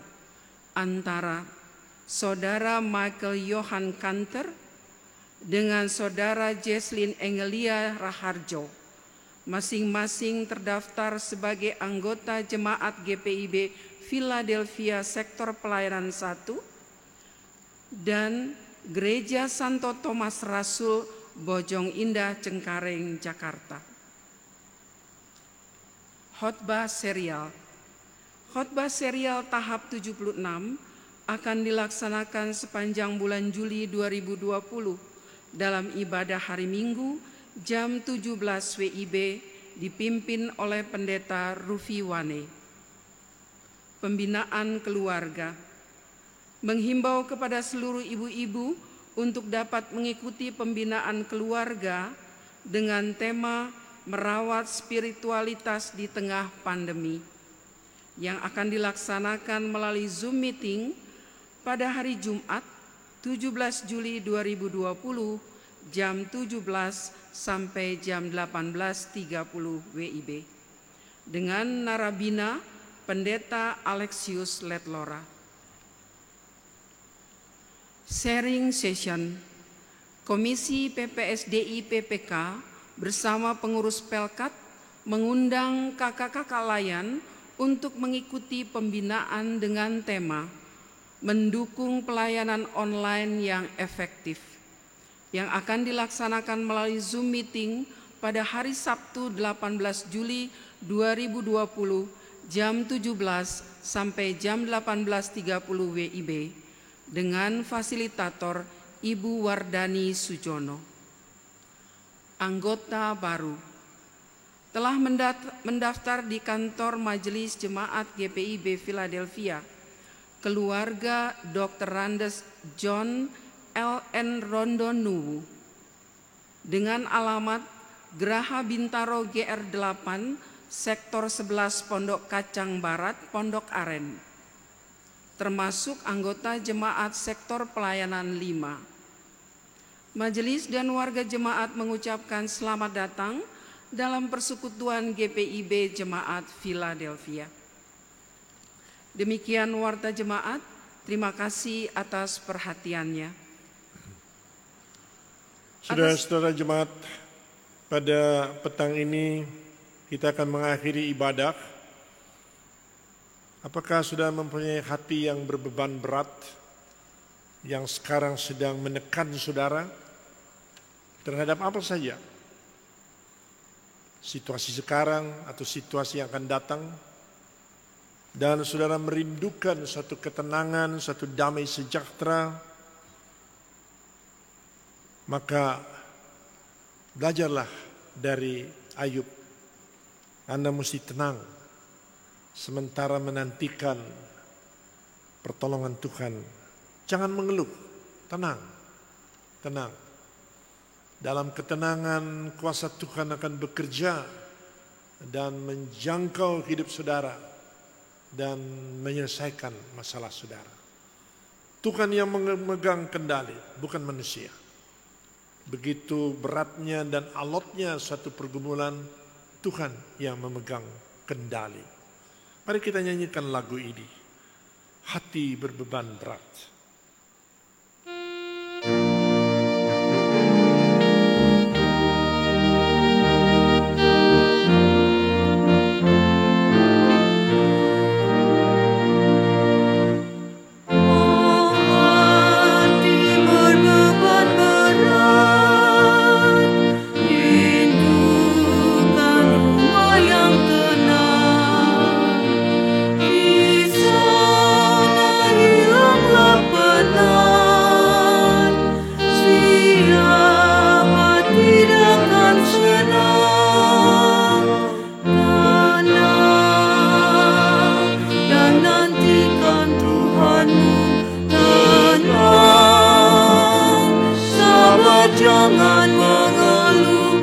antara Saudara Michael Johan Kanter dengan Saudara Jesslyn Engelia Raharjo, masing-masing terdaftar sebagai anggota jemaat GPIB Philadelphia Sektor Pelayanan 1 dan Gereja Santo Thomas Rasul Bojong Indah Cengkareng, Jakarta. Khotbah serial. Khotbah serial tahap 76 akan dilaksanakan sepanjang bulan Juli 2020 dalam ibadah hari Minggu jam 17 WIB dipimpin oleh Pendeta Rufi Wane. Pembinaan keluarga. Menghimbau kepada seluruh ibu-ibu untuk dapat mengikuti pembinaan keluarga dengan tema merawat spiritualitas di tengah pandemi yang akan dilaksanakan melalui Zoom meeting pada hari Jumat 17 Juli 2020 jam 17 sampai jam 18.30 WIB dengan narabina Pendeta Alexius Letlora. Sharing session. Komisi PPSDI PPK bersama pengurus Pelkat mengundang kakak-kakak layan untuk mengikuti pembinaan dengan tema mendukung pelayanan online yang efektif yang akan dilaksanakan melalui Zoom meeting pada hari Sabtu 18 Juli 2020 jam 17 sampai jam 18.30 WIB dengan fasilitator Ibu Wardani Sujono. Anggota baru telah mendaftar di kantor Majelis Jemaat GPIB Philadelphia keluarga Dr. Randes John L.N. Rondonuwu dengan alamat Geraha Bintaro GR8 Sektor 11 Pondok Kacang Barat, Pondok Aren, termasuk anggota jemaat Sektor Pelayanan 5. Majelis dan warga jemaat mengucapkan selamat datang dalam persekutuan GPIB Jemaat Philadelphia. Demikian warta jemaat, terima kasih atas perhatiannya. Saudara-saudara jemaat, pada petang ini kita akan mengakhiri ibadah. Apakah sudah mempunyai hati yang berbeban berat, yang sekarang sedang menekan saudara terhadap apa saja? Situasi sekarang atau situasi yang akan datang, dan saudara merindukan satu ketenangan, satu damai sejahtera, maka belajarlah dari Ayub. Anda mesti tenang sementara menantikan pertolongan Tuhan. Jangan mengeluh, tenang, tenang. Dalam ketenangan kuasa Tuhan akan bekerja dan menjangkau hidup saudara dan menyelesaikan masalah saudara. Tuhan yang memegang kendali, bukan manusia. Begitu beratnya dan alotnya suatu pergumulan, Tuhan yang memegang kendali. Mari kita nyanyikan lagu ini, Hati Berbeban Berat. Di sana hilanglah jangan mengeluh,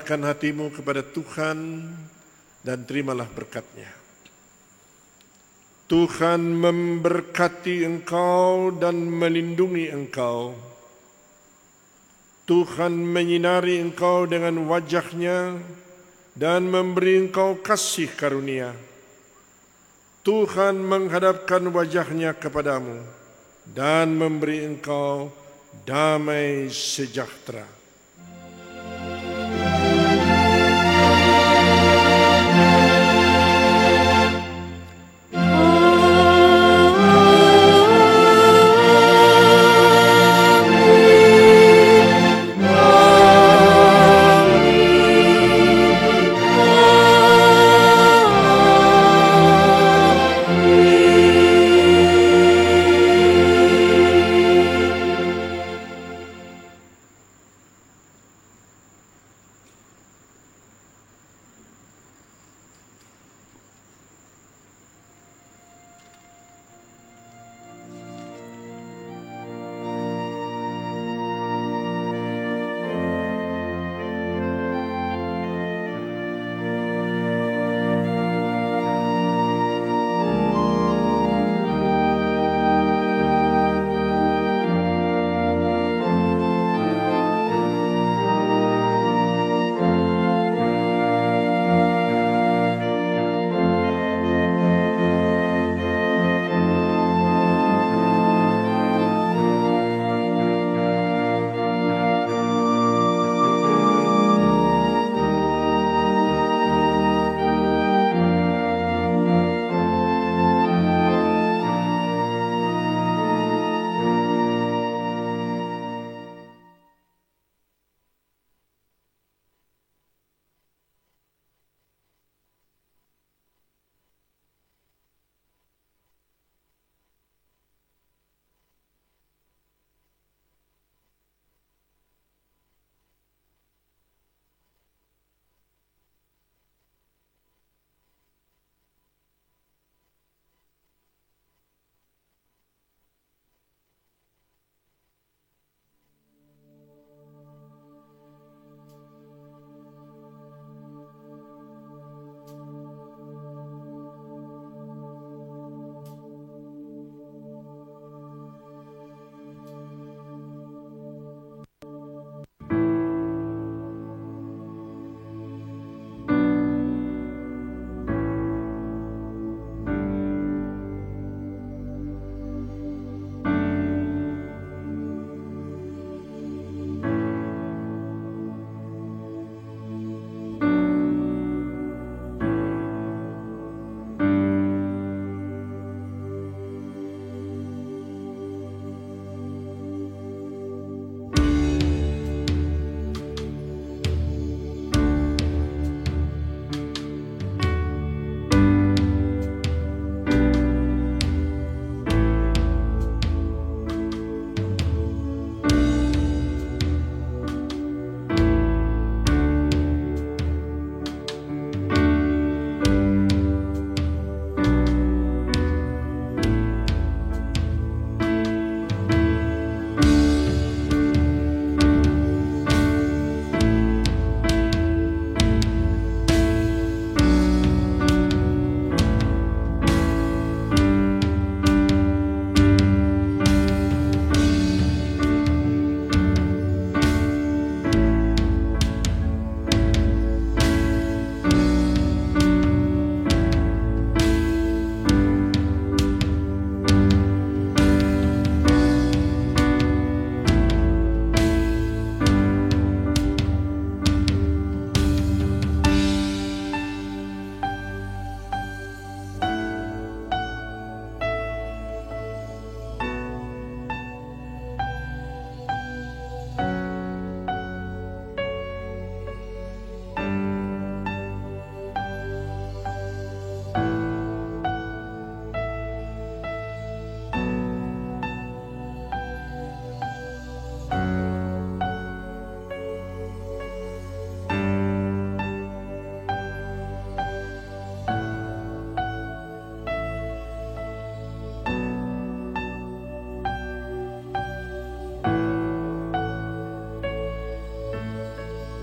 Arahkan hatimu kepada Tuhan dan terimalah berkat-Nya. Tuhan memberkati engkau dan melindungi engkau. Tuhan menyinari engkau dengan wajah-Nya dan memberi engkau kasih karunia. Tuhan menghadapkan wajah-Nya kepadamu dan memberi engkau damai sejahtera.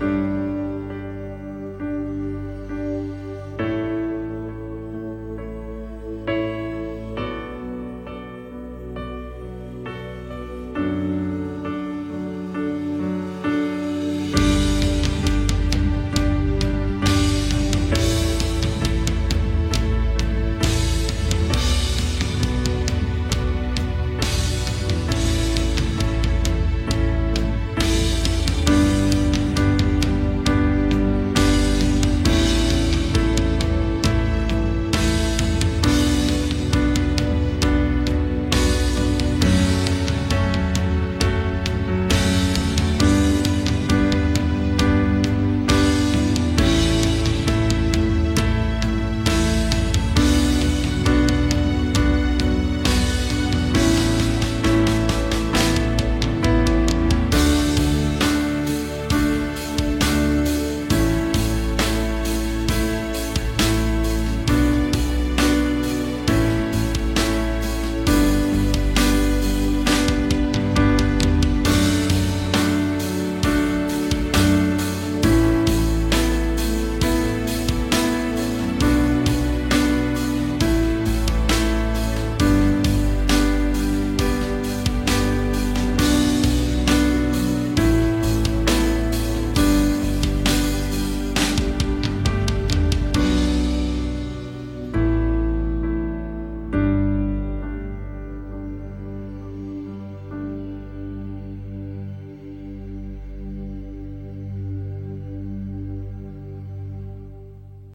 Amin.